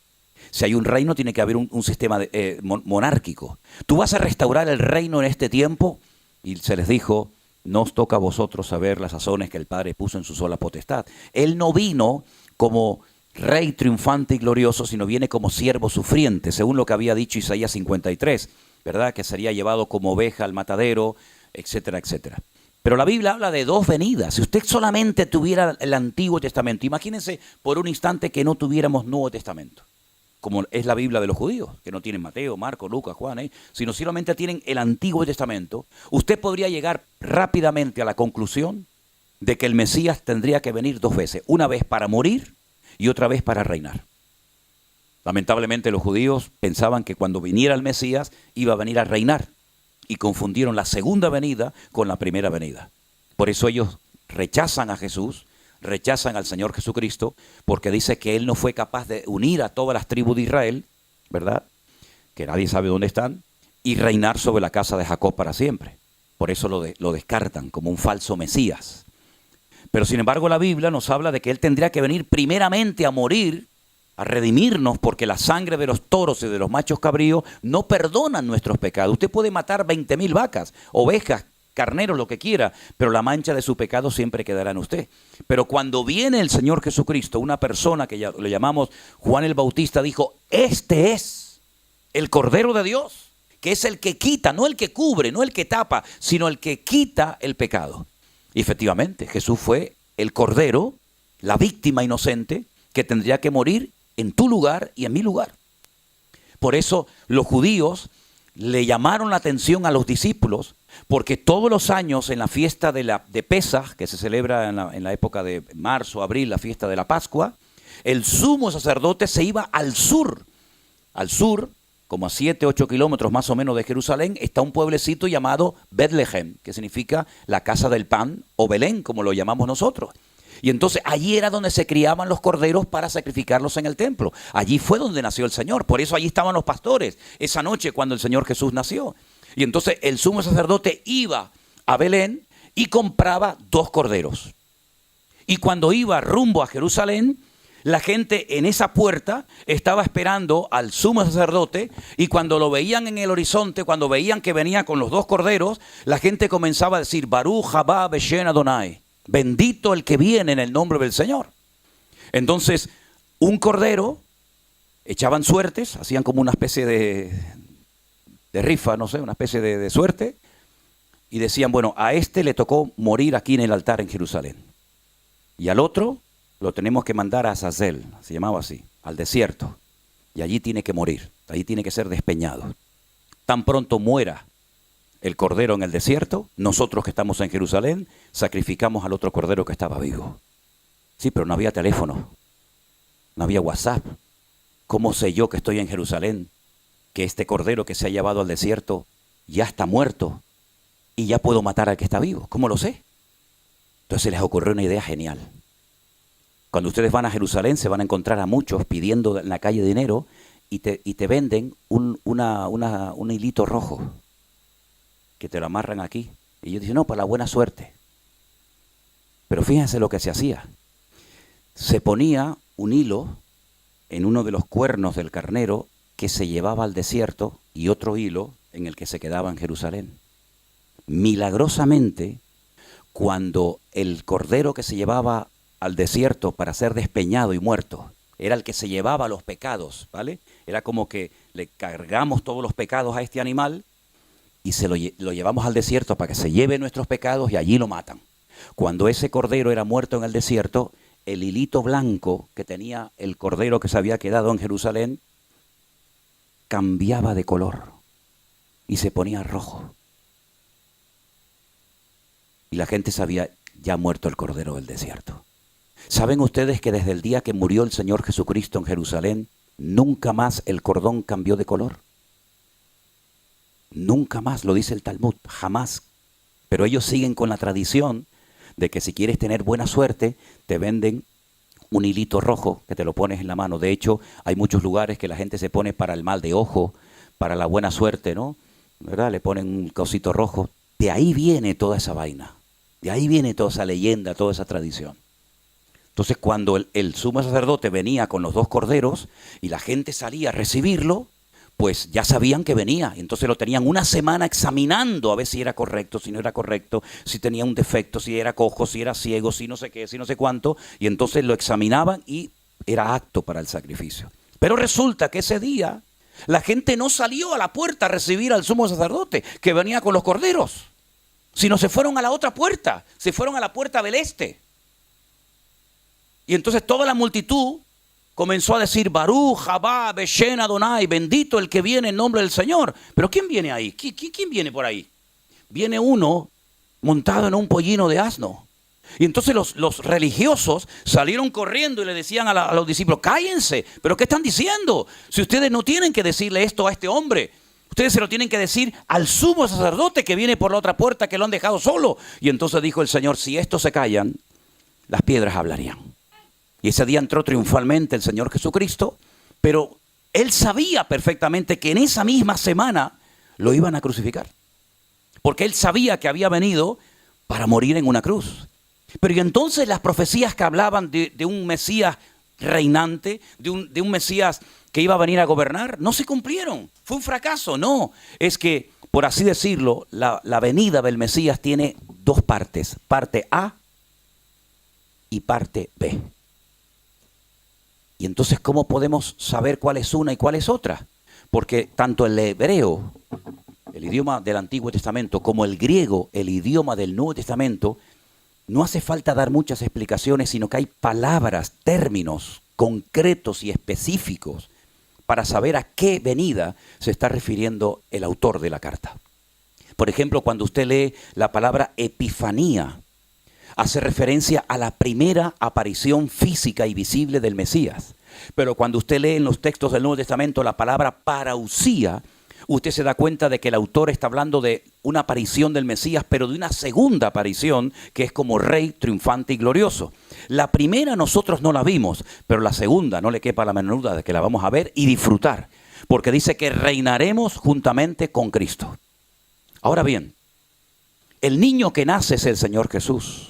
S1: Si hay un reino, tiene que haber un sistema monárquico. Tú vas a restaurar el reino en este tiempo. Y se les dijo: no os toca a vosotros saber las sazones que el Padre puso en su sola potestad. Él no vino como rey triunfante y glorioso, sino viene como siervo sufriente, según lo que había dicho Isaías 53, ¿verdad? Que sería llevado como oveja al matadero, etcétera, etcétera. Pero la Biblia habla de 2 venidas. Si usted solamente tuviera el Antiguo Testamento, imagínense por un instante que no tuviéramos Nuevo Testamento, como es la Biblia de los judíos, que no tienen Mateo, Marcos, Lucas, Juan, sino solamente tienen el Antiguo Testamento. Usted podría llegar rápidamente a la conclusión de que el Mesías tendría que venir 2 veces, una vez para morir y otra vez para reinar. Lamentablemente los judíos pensaban que cuando viniera el Mesías iba a venir a reinar, y confundieron la segunda venida con la primera venida. Por eso ellos rechazan a Jesús, rechazan al Señor Jesucristo, porque dice que Él no fue capaz de unir a todas las tribus de Israel, ¿verdad? Que nadie sabe dónde están, y reinar sobre la casa de Jacob para siempre. Por eso lo descartan como un falso Mesías. Pero sin embargo la Biblia nos habla de que Él tendría que venir primeramente a morir, a redimirnos, porque la sangre de los toros y de los machos cabríos no perdonan nuestros pecados. Usted puede matar 20,000 vacas, ovejas, carneros, lo que quiera, pero la mancha de su pecado siempre quedará en usted. Pero cuando viene el Señor Jesucristo, una persona que le llamamos Juan el Bautista, dijo: este es el Cordero de Dios, que es el que quita, no el que cubre, no el que tapa, sino el que quita el pecado. Y efectivamente, Jesús fue el Cordero, la víctima inocente, que tendría que morir en tu lugar y en mi lugar. Por eso los judíos le llamaron la atención a los discípulos, porque todos los años en la fiesta de Pesaj, que se celebra en la época de marzo, abril, la fiesta de la Pascua, el sumo sacerdote se iba al sur, como a 7, 8 kilómetros más o menos de Jerusalén, está un pueblecito llamado Betlehem, que significa la casa del pan, o Belén, como lo llamamos nosotros. Y entonces allí era donde se criaban los corderos para sacrificarlos en el templo. Allí fue donde nació el Señor. Por eso allí estaban los pastores esa noche cuando el Señor Jesús nació. Y entonces el sumo sacerdote iba a Belén y compraba 2 corderos. Y cuando iba rumbo a Jerusalén, la gente en esa puerta estaba esperando al sumo sacerdote, y cuando lo veían en el horizonte, cuando veían que venía con los 2 corderos, la gente comenzaba a decir: Baruch haba Beshem Adonai. Bendito el que viene en el nombre del Señor. Entonces, un cordero, echaban suertes, hacían como una especie de rifa, no sé, una especie de suerte, y decían: bueno, a este le tocó morir aquí en el altar en Jerusalén, y al otro lo tenemos que mandar a Azazel, se llamaba así, al desierto. y allí tiene que morir, allí tiene que ser despeñado. Tan pronto muera el cordero en el desierto, nosotros que estamos en Jerusalén sacrificamos al otro cordero que estaba vivo. Sí, pero no había teléfono, no había WhatsApp. ¿Cómo sé yo que estoy en Jerusalén, que este cordero que se ha llevado al desierto ya está muerto y ya puedo matar al que está vivo? ¿Cómo lo sé? Entonces les ocurrió una idea genial. Cuando ustedes van a Jerusalén se van a encontrar a muchos pidiendo en la calle dinero y te venden un hilito rojo que te lo amarran aquí. Y ellos dicen, no, para la buena suerte. Pero fíjense lo que se hacía. Se ponía un hilo en uno de los cuernos del carnero que se llevaba al desierto y otro hilo en el que se quedaba en Jerusalén. Milagrosamente, cuando el cordero que se llevaba al desierto para ser despeñado y muerto era el que se llevaba los pecados, ¿vale? Era como que le cargamos todos los pecados a este animal y lo llevamos al desierto para que se lleve nuestros pecados y allí lo matan. Cuando ese cordero era muerto en el desierto, el hilito blanco que tenía el cordero que se había quedado en Jerusalén cambiaba de color y se ponía rojo. Y la gente sabía, ya ha muerto el cordero del desierto. ¿Saben ustedes que desde el día que murió el Señor Jesucristo en Jerusalén, nunca más el cordón cambió de color? Nunca más, lo dice el Talmud, jamás. Pero ellos siguen con la tradición de que si quieres tener buena suerte, te venden un hilito rojo que te lo pones en la mano. De hecho, hay muchos lugares que la gente se pone para el mal de ojo, para la buena suerte, ¿no? ¿Verdad? Le ponen un cosito rojo. De ahí viene toda esa vaina. De ahí viene toda esa leyenda, toda esa tradición. Entonces, cuando el sumo sacerdote venía con los dos corderos y la gente salía a recibirlo, pues ya sabían que venía. Entonces lo tenían una semana examinando a ver si era correcto, si no era correcto, si tenía un defecto, si era cojo, si era ciego, si no sé qué, si no sé cuánto. Y entonces lo examinaban y era apto para el sacrificio. Pero resulta que ese día la gente no salió a la puerta a recibir al sumo sacerdote que venía con los corderos, sino se fueron a la otra puerta, se fueron a la puerta del este. Y entonces toda la multitud comenzó a decir, Baruch, Jabá, Beshen, Adonai, bendito el que viene en nombre del Señor. Pero ¿quién viene ahí? ¿Quién viene por ahí? Viene uno montado en un pollino de asno. Y entonces los religiosos salieron corriendo y le decían a los discípulos, cállense, ¿pero qué están diciendo? Si ustedes no tienen que decirle esto a este hombre, ustedes se lo tienen que decir al sumo sacerdote que viene por la otra puerta, que lo han dejado solo. Y entonces dijo el Señor, si estos se callan, las piedras hablarían. Y ese día entró triunfalmente el Señor Jesucristo, pero Él sabía perfectamente que en esa misma semana lo iban a crucificar. Porque Él sabía que había venido para morir en una cruz. Pero y entonces las profecías que hablaban de un Mesías reinante, de un Mesías que iba a venir a gobernar, no se cumplieron. Fue un fracaso, no. Es que, por así decirlo, la venida del Mesías tiene dos partes. Parte A y parte B. Y entonces, ¿cómo podemos saber cuál es una y cuál es otra? Porque tanto el hebreo, el idioma del Antiguo Testamento, como el griego, el idioma del Nuevo Testamento, no hace falta dar muchas explicaciones, sino que hay palabras, términos concretos y específicos para saber a qué venida se está refiriendo el autor de la carta. Por ejemplo, cuando usted lee la palabra epifanía, hace referencia a la primera aparición física y visible del Mesías. Pero cuando usted lee en los textos del Nuevo Testamento la palabra parousia, usted se da cuenta de que el autor está hablando de una aparición del Mesías, pero de una segunda aparición que es como rey triunfante y glorioso. La primera nosotros no la vimos, pero la segunda no le quepa la menor duda de que la vamos a ver y disfrutar, porque dice que reinaremos juntamente con Cristo. Ahora bien, el niño que nace es el Señor Jesús.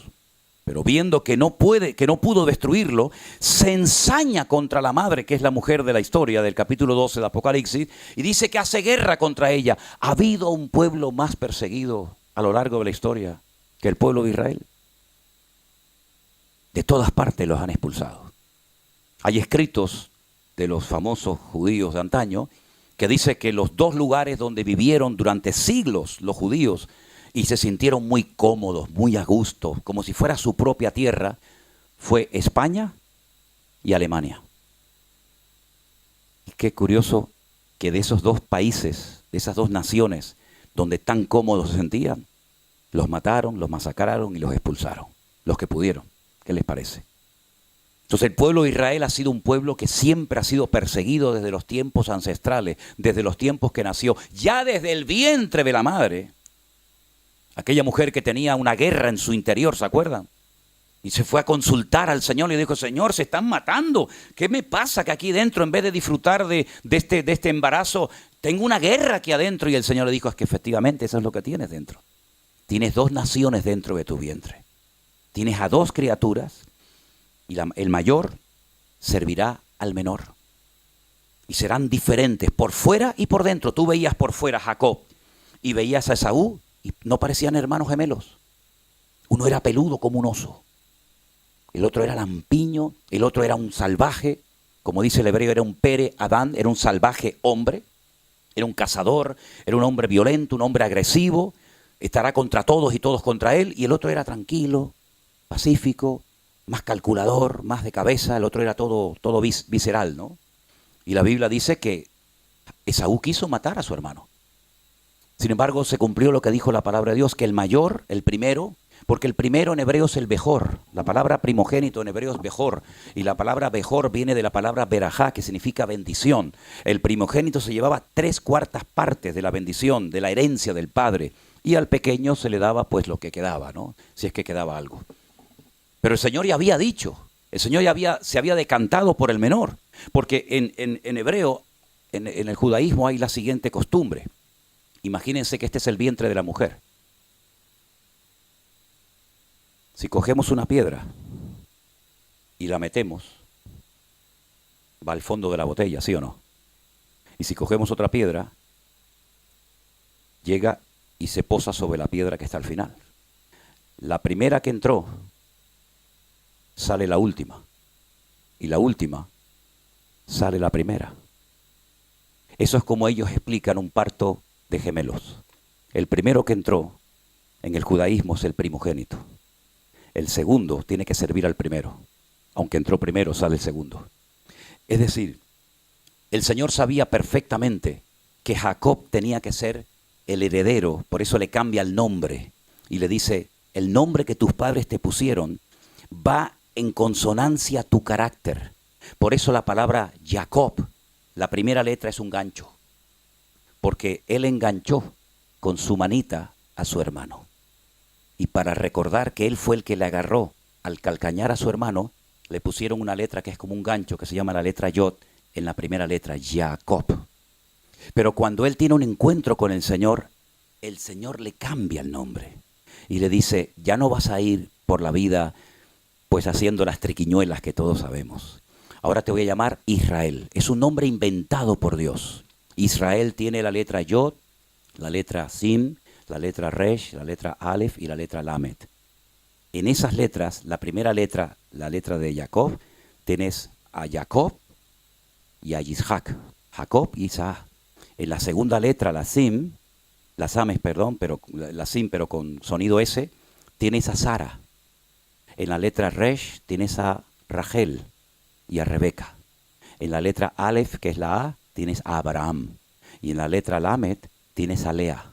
S1: Pero viendo que no pudo destruirlo, se ensaña contra la madre, que es la mujer de la historia del capítulo 12 de Apocalipsis, y dice que hace guerra contra ella. ¿Ha habido un pueblo más perseguido a lo largo de la historia que el pueblo de Israel? De todas partes los han expulsado. Hay escritos de los famosos judíos de antaño que dice que los dos lugares donde vivieron durante siglos los judíos y se sintieron muy cómodos, muy a gusto, como si fuera su propia tierra, fue España y Alemania. qué curioso que de esos dos países, de esas dos naciones, donde tan cómodos se sentían, los mataron, los masacraron y los expulsaron, los que pudieron. ¿Qué les parece? Entonces el pueblo de Israel ha sido un pueblo que siempre ha sido perseguido desde los tiempos ancestrales, desde los tiempos que nació, ya desde el vientre de la madre. Aquella mujer que tenía una guerra en su interior, ¿se acuerdan? Y se fue a consultar al Señor y dijo, Señor, se están matando. ¿Qué me pasa que aquí dentro, en vez de disfrutar de este embarazo, tengo una guerra aquí adentro? Y el Señor le dijo, es que efectivamente eso es lo que tienes dentro. Tienes dos naciones dentro de tu vientre. Tienes a dos criaturas y el mayor servirá al menor. Y serán diferentes por fuera y por dentro. Tú veías por fuera a Jacob y veías a Esaú y no parecían hermanos gemelos. Uno era peludo como un oso. El otro era lampiño, el otro era un salvaje, como dice el hebreo, era un pere Adán, era un salvaje hombre, era un cazador, era un hombre violento, un hombre agresivo, estará contra todos y todos contra él, y el otro era tranquilo, pacífico, más calculador, más de cabeza, el otro era todo visceral, ¿no? Y la Biblia dice que Esaú quiso matar a su hermano. Sin embargo, se cumplió lo que dijo la palabra de Dios, que el mayor, el primero, porque el primero en hebreo es el Bejor. La palabra primogénito en hebreo es Bejor. Y la palabra Bejor viene de la palabra Berajá, que significa bendición. El primogénito se llevaba 3/4 partes de la bendición, de la herencia del padre. Y al pequeño se le daba pues lo que quedaba, ¿no? Si es que quedaba algo. Pero el Señor ya había dicho, el Señor ya se había decantado por el menor. Porque en hebreo, en el judaísmo hay la siguiente costumbre. Imagínense que este es el vientre de la mujer. Si cogemos una piedra y la metemos, va al fondo de la botella, ¿sí o no? Y si cogemos otra piedra, llega y se posa sobre la piedra que está al final. La primera que entró, sale la última. Y la última, sale la primera. Eso es como ellos explican un parto de gemelos. El primero que entró en el judaísmo es el primogénito. El segundo tiene que servir al primero. Aunque entró primero, sale el segundo. Es decir, el Señor sabía perfectamente que Jacob tenía que ser el heredero, por eso le cambia el nombre y le dice, el nombre que tus padres te pusieron va en consonancia a tu carácter. Por eso la palabra Jacob, la primera letra es un gancho, porque él enganchó con su manita a su hermano. Y para recordar que él fue el que le agarró al calcañar a su hermano, le pusieron una letra que es como un gancho, que se llama la letra Yod, en la primera letra, Jacob. Pero cuando él tiene un encuentro con el Señor le cambia el nombre. Y le dice, ya no vas a ir por la vida pues haciendo las triquiñuelas que todos sabemos. Ahora te voy a llamar Israel. Es un nombre inventado por Dios. Israel tiene la letra Yod, la letra Sim, la letra Resh, la letra Aleph y la letra Lamet. En esas letras, la primera letra, la letra de Jacob, tenés a Jacob y a Isaac. Jacob y Isaac. En la segunda letra, la Sim, la Sames, perdón, pero la Sim, pero con sonido S, tienes a Sara. En la letra Resh tienes a Rachel y a Rebeca. En la letra Aleph, que es la A, tienes a Abraham. Y en la letra Lamet tienes a Lea.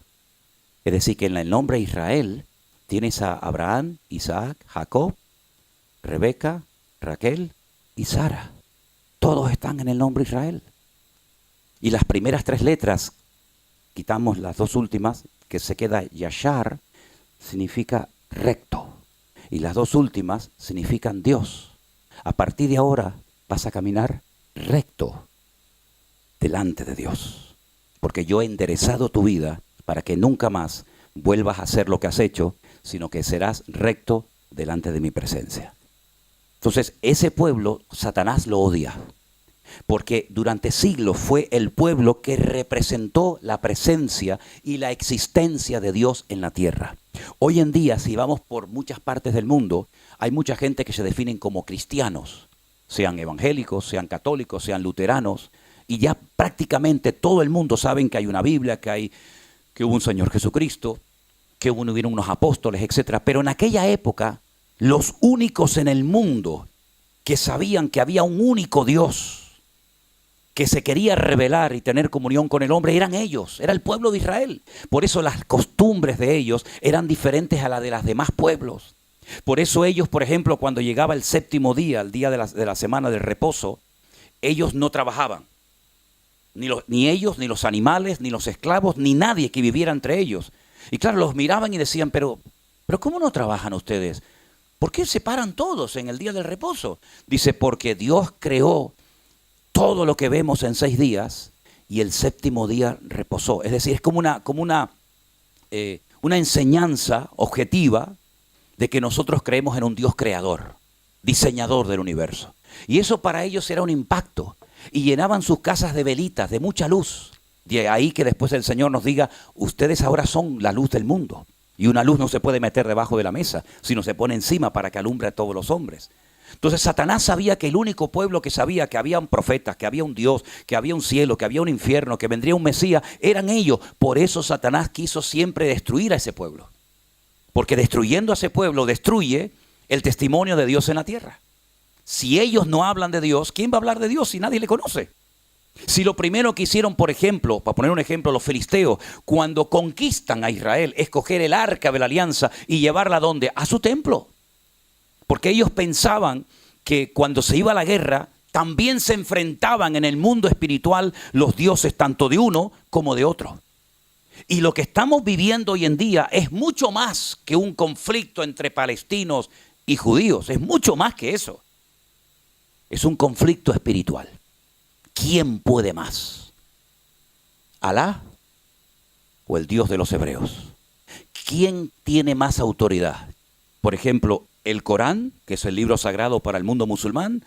S1: Es decir, que en el nombre Israel tienes a Abraham, Isaac, Jacob, Rebeca, Raquel y Sara. Todos están en el nombre Israel. Y las primeras 3 letras, quitamos las 2 últimas, que se queda Yashar, significa recto. Y las 2 últimas significan Dios. A partir de ahora vas a caminar recto delante de Dios. Porque yo he enderezado tu vida para que nunca más vuelvas a hacer lo que has hecho, sino que serás recto delante de mi presencia. Entonces, ese pueblo, Satanás lo odia, porque durante siglos fue el pueblo que representó la presencia y la existencia de Dios en la tierra. Hoy en día, si vamos por muchas partes del mundo, hay mucha gente que se definen como cristianos, sean evangélicos, sean católicos, sean luteranos, y ya prácticamente todo el mundo sabe que hay una Biblia, que hubo un Señor Jesucristo, que hubieron unos apóstoles, etc. Pero en aquella época, los únicos en el mundo que sabían que había un único Dios que se quería rebelar y tener comunión con el hombre eran ellos, era el pueblo de Israel. Por eso las costumbres de ellos eran diferentes a las de los demás pueblos. Por eso ellos, por ejemplo, cuando llegaba el séptimo día, el día de la semana del reposo, ellos no trabajaban. Ni ellos, ni los animales, ni los esclavos, ni nadie que viviera entre ellos. Y claro, los miraban y decían, pero ¿cómo no trabajan ustedes? ¿Por qué se paran todos en el día del reposo? Dice, porque Dios creó todo lo que vemos en 6 días y el séptimo día reposó. Es decir, es como una enseñanza objetiva de que nosotros creemos en un Dios creador, diseñador del universo. Y eso para ellos era un impacto. Y llenaban sus casas de velitas, de mucha luz. De ahí que después el Señor nos diga, ustedes ahora son la luz del mundo. Y una luz no se puede meter debajo de la mesa, sino se pone encima para que alumbre a todos los hombres. Entonces Satanás sabía que el único pueblo que sabía que había un profeta, que había un Dios, que había un cielo, que había un infierno, que vendría un Mesías, eran ellos. Por eso Satanás quiso siempre destruir a ese pueblo. Porque destruyendo a ese pueblo, destruye el testimonio de Dios en la tierra. Si ellos no hablan de Dios, ¿quién va a hablar de Dios si nadie le conoce? Si lo primero que hicieron, por ejemplo, para poner un ejemplo, los filisteos, cuando conquistan a Israel, es coger el arca de la alianza y llevarla ¿a dónde? A su templo. Porque ellos pensaban que cuando se iba a la guerra, también se enfrentaban en el mundo espiritual los dioses tanto de uno como de otro. Y lo que estamos viviendo hoy en día es mucho más que un conflicto entre palestinos y judíos. Es mucho más que eso. Es un conflicto espiritual. ¿Quién puede más? ¿Alá o el Dios de los hebreos? ¿Quién tiene más autoridad? Por ejemplo, el Corán, que es el libro sagrado para el mundo musulmán,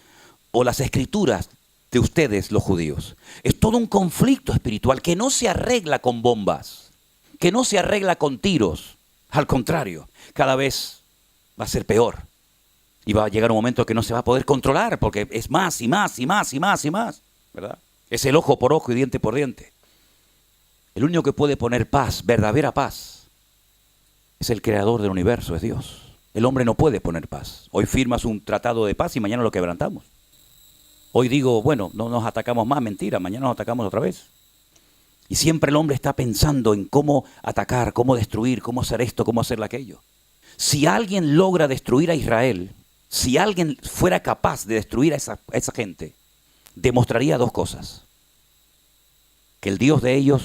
S1: o las escrituras de ustedes, los judíos. Es todo un conflicto espiritual que no se arregla con bombas, que no se arregla con tiros. Al contrario, cada vez va a ser peor. Y va a llegar un momento que no se va a poder controlar, porque es más y más y más y más y más, ¿verdad? Es el ojo por ojo y diente por diente. El único que puede poner paz, verdadera paz, es el creador del universo, es Dios. El hombre no puede poner paz. Hoy firmas un tratado de paz y mañana lo quebrantamos. Hoy digo, bueno, no nos atacamos más, mentira, mañana nos atacamos otra vez. Y siempre el hombre está pensando en cómo atacar, cómo destruir, cómo hacer esto, cómo hacer aquello. Si alguien logra destruir a Israel, si alguien fuera capaz de destruir a esa gente, demostraría 2 cosas. Que el Dios de ellos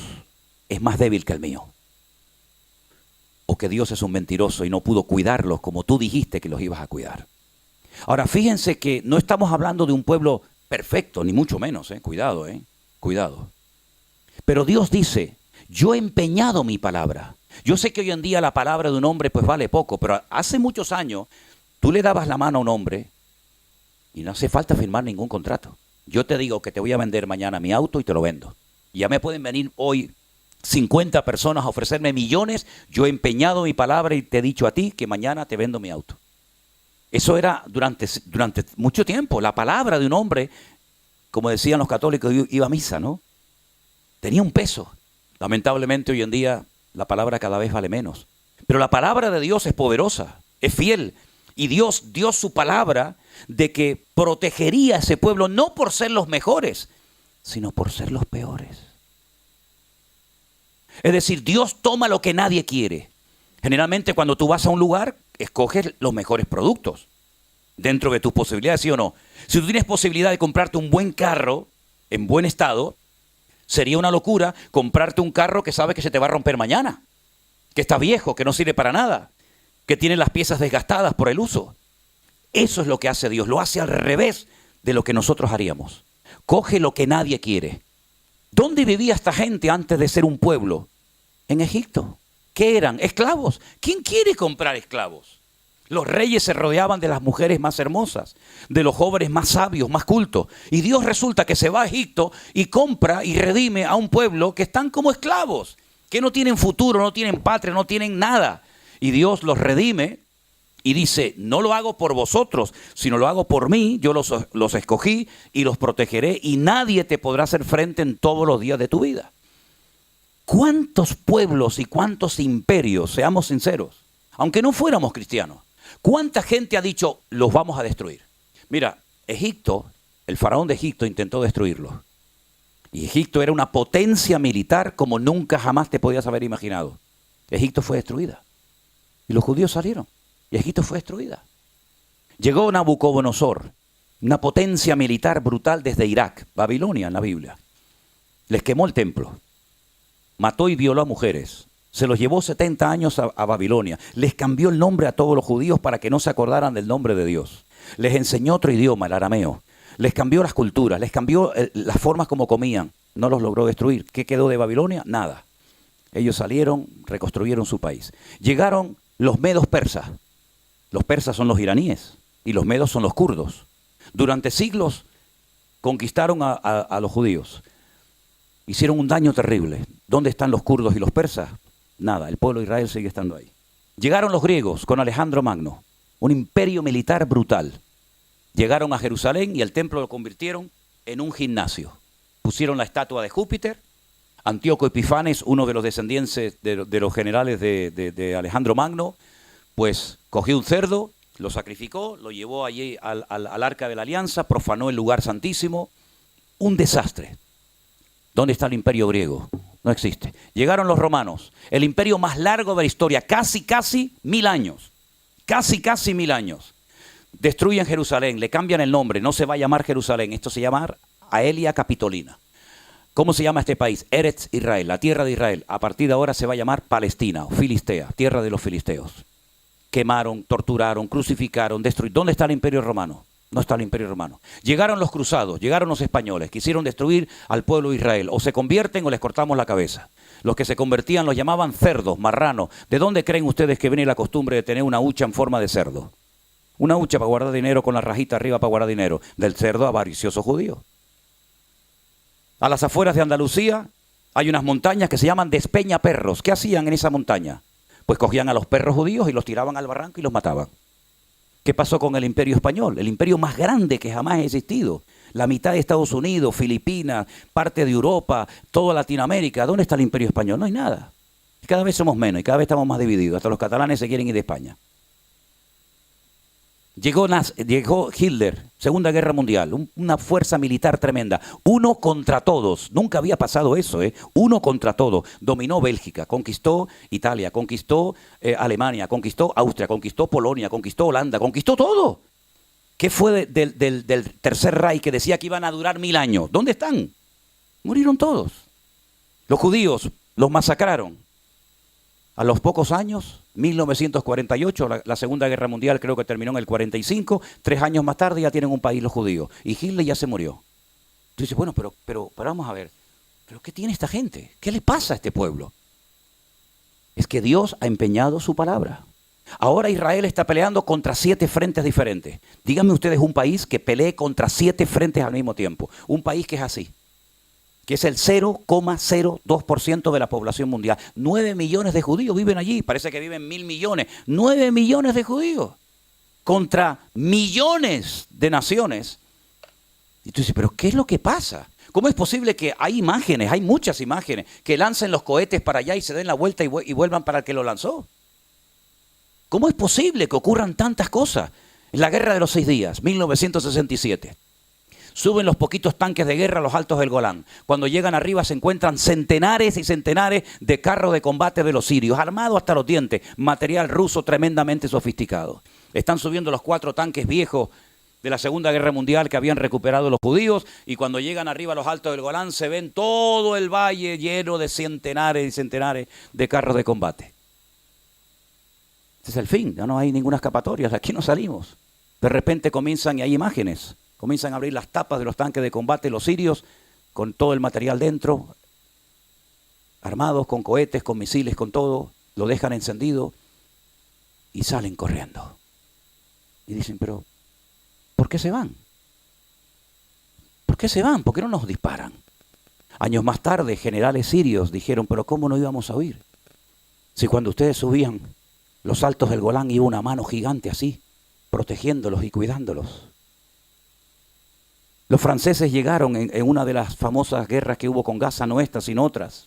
S1: es más débil que el mío. O que Dios es un mentiroso y no pudo cuidarlos como tú dijiste que los ibas a cuidar. Ahora, fíjense que no estamos hablando de un pueblo perfecto, ni mucho menos, cuidado, cuidado. Pero Dios dice, yo he empeñado mi palabra. Yo sé que hoy en día la palabra de un hombre pues vale poco, pero hace muchos años tú le dabas la mano a un hombre y no hace falta firmar ningún contrato. Yo te digo que te voy a vender mañana mi auto y te lo vendo. Ya me pueden venir hoy 50 personas a ofrecerme millones. Yo he empeñado mi palabra y te he dicho a ti que mañana te vendo mi auto. Eso era durante mucho tiempo. La palabra de un hombre, como decían los católicos, iba a misa, ¿no? Tenía un peso. Lamentablemente hoy en día la palabra cada vez vale menos. Pero la palabra de Dios es poderosa, es fiel. Y Dios dio su palabra de que protegería a ese pueblo no por ser los mejores, sino por ser los peores. Es decir, Dios toma lo que nadie quiere. Generalmente cuando tú vas a un lugar, escoges los mejores productos. Dentro de tus posibilidades, ¿sí o no? Si tú tienes posibilidad de comprarte un buen carro, en buen estado, sería una locura comprarte un carro que sabes que se te va a romper mañana. Que está viejo, que no sirve para nada. Que tiene las piezas desgastadas por el uso. Eso es lo que hace Dios. Lo hace al revés de lo que nosotros haríamos. Coge lo que nadie quiere. ¿Dónde vivía esta gente antes de ser un pueblo? En Egipto. ¿Qué eran? Esclavos. ¿Quién quiere comprar esclavos? Los reyes se rodeaban de las mujeres más hermosas, de los jóvenes más sabios, más cultos. Y Dios resulta que se va a Egipto y compra y redime a un pueblo que están como esclavos, que no tienen futuro, no tienen patria, no tienen nada. Y Dios los redime y dice, no lo hago por vosotros, sino lo hago por mí. Yo los escogí y los protegeré y nadie te podrá hacer frente en todos los días de tu vida. ¿Cuántos pueblos y cuántos imperios, seamos sinceros, aunque no fuéramos cristianos, cuánta gente ha dicho, los vamos a destruir? Mira, Egipto, el faraón de Egipto intentó destruirlos. Y Egipto era una potencia militar como nunca jamás te podías haber imaginado. Egipto fue destruida. Y los judíos salieron. Y Egipto fue destruida. Llegó Nabucodonosor, una potencia militar brutal desde Irak, Babilonia en la Biblia. Les quemó el templo. Mató y violó a mujeres. Se los llevó 70 años a Babilonia. Les cambió el nombre a todos los judíos para que no se acordaran del nombre de Dios. Les enseñó otro idioma, el arameo. Les cambió las culturas, les cambió las formas como comían. No los logró destruir. ¿Qué quedó de Babilonia? Nada. Ellos salieron, reconstruyeron su país. Llegaron los medos persas. Los persas son los iraníes y los medos son los kurdos. Durante siglos conquistaron a los judíos. Hicieron un daño terrible. ¿Dónde están los kurdos y los persas? Nada, el pueblo de Israel sigue estando ahí. Llegaron los griegos con Alejandro Magno, un imperio militar brutal. Llegaron a Jerusalén y el templo lo convirtieron en un gimnasio. Pusieron la estatua de Júpiter. Antíoco Epifanes, uno de los descendientes de los generales de Alejandro Magno, pues cogió un cerdo, lo sacrificó, lo llevó allí al Arca de la Alianza, profanó el lugar santísimo. Un desastre. ¿Dónde está el imperio griego? No existe. Llegaron los romanos, el imperio más largo de la historia, casi 1000 años. Casi 1000 años. Destruyen Jerusalén, le cambian el nombre, no se va a llamar Jerusalén, esto se llama Aelia Capitolina. ¿Cómo se llama este país? Eretz Israel, la tierra de Israel. A partir de ahora se va a llamar Palestina o Filistea, tierra de los filisteos. Quemaron, torturaron, crucificaron, destruyeron. ¿Dónde está el imperio romano? No está el imperio romano. Llegaron los cruzados, llegaron los españoles, quisieron destruir al pueblo de Israel. O se convierten o les cortamos la cabeza. Los que se convertían los llamaban cerdos, marranos. ¿De dónde creen ustedes que viene la costumbre de tener una hucha en forma de cerdo? Una hucha para guardar dinero con la rajita arriba para guardar dinero. Del cerdo avaricioso judío. A las afueras de Andalucía hay unas montañas que se llaman Despeñaperros. ¿Qué hacían en esa montaña? Pues cogían a los perros judíos y los tiraban al barranco y los mataban. ¿Qué pasó con el imperio español? El imperio más grande que jamás ha existido. La mitad de Estados Unidos, Filipinas, parte de Europa, toda Latinoamérica. ¿Dónde está el imperio español? No hay nada. Cada vez somos menos y cada vez estamos más divididos. Hasta los catalanes se quieren ir de España. Llegó Hitler, Segunda Guerra Mundial, una fuerza militar tremenda. Uno contra todos. Nunca había pasado eso, ¿eh? Uno contra todos. Dominó Bélgica, conquistó Italia, conquistó Alemania, conquistó Austria, conquistó Polonia, conquistó Holanda, conquistó todo. ¿Qué fue del Tercer Reich que decía que iban a durar 1000 años? ¿Dónde están? Murieron todos. Los judíos los masacraron. A los pocos años, 1948, la Segunda Guerra Mundial creo que terminó en el 45, 3 años más tarde ya tienen un país los judíos. Y Hitler ya se murió. Tú dices, bueno, pero vamos a ver, ¿pero qué tiene esta gente? ¿Qué le pasa a este pueblo? Es que Dios ha empeñado su palabra. Ahora Israel está peleando contra 7 frentes diferentes. Díganme ustedes un país que pelee contra 7 frentes al mismo tiempo. Un país que es así. Que es el 0,02% de la población mundial. 9 millones de judíos viven allí, parece que viven 1000 millones. 9 millones de judíos contra millones de naciones. Y tú dices, ¿pero qué es lo que pasa? ¿Cómo es posible que hay imágenes, hay muchas imágenes, que lancen los cohetes para allá y se den la vuelta y vuelvan para el que lo lanzó? ¿Cómo es posible que ocurran tantas cosas? En la Guerra de los 6 días, 1967. Suben los poquitos tanques de guerra a los altos del Golán. Cuando llegan arriba se encuentran centenares y centenares de carros de combate de los sirios, armados hasta los dientes, material ruso tremendamente sofisticado. Están subiendo los 4 tanques viejos de la Segunda Guerra Mundial que habían recuperado los judíos, y cuando llegan arriba a los altos del Golán se ven todo el valle lleno de centenares y centenares de carros de combate. Este es el fin, ya no hay ninguna escapatoria, de aquí no salimos. De repente comienzan y hay imágenes. Comienzan a abrir las tapas de los tanques de combate, los sirios, con todo el material dentro, armados con cohetes, con misiles, con todo, lo dejan encendido y salen corriendo. Y dicen, pero ¿por qué se van? ¿Por qué se van? ¿Por qué no nos disparan? Años más tarde, generales sirios dijeron, pero ¿cómo no íbamos a huir? Si cuando ustedes subían los altos del Golán iba una mano gigante así, protegiéndolos y cuidándolos. Los franceses llegaron en una de las famosas guerras que hubo con Gaza, no esta, sino otras.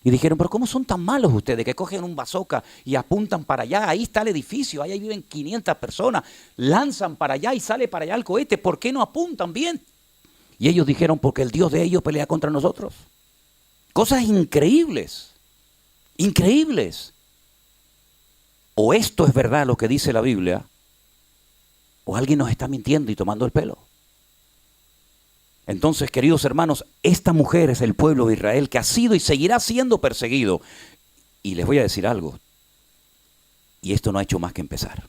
S1: Y dijeron, pero ¿cómo son tan malos ustedes que cogen un bazooka y apuntan para allá? Ahí está el edificio, ahí viven 500 personas. Lanzan para allá y sale para allá el cohete. ¿Por qué no apuntan bien? Y ellos dijeron, porque el Dios de ellos pelea contra nosotros. Cosas increíbles, increíbles. O esto es verdad lo que dice la Biblia, o alguien nos está mintiendo y tomando el pelo. Entonces, queridos hermanos, esta mujer es el pueblo de Israel que ha sido y seguirá siendo perseguido. Y les voy a decir algo, y esto no ha hecho más que empezar.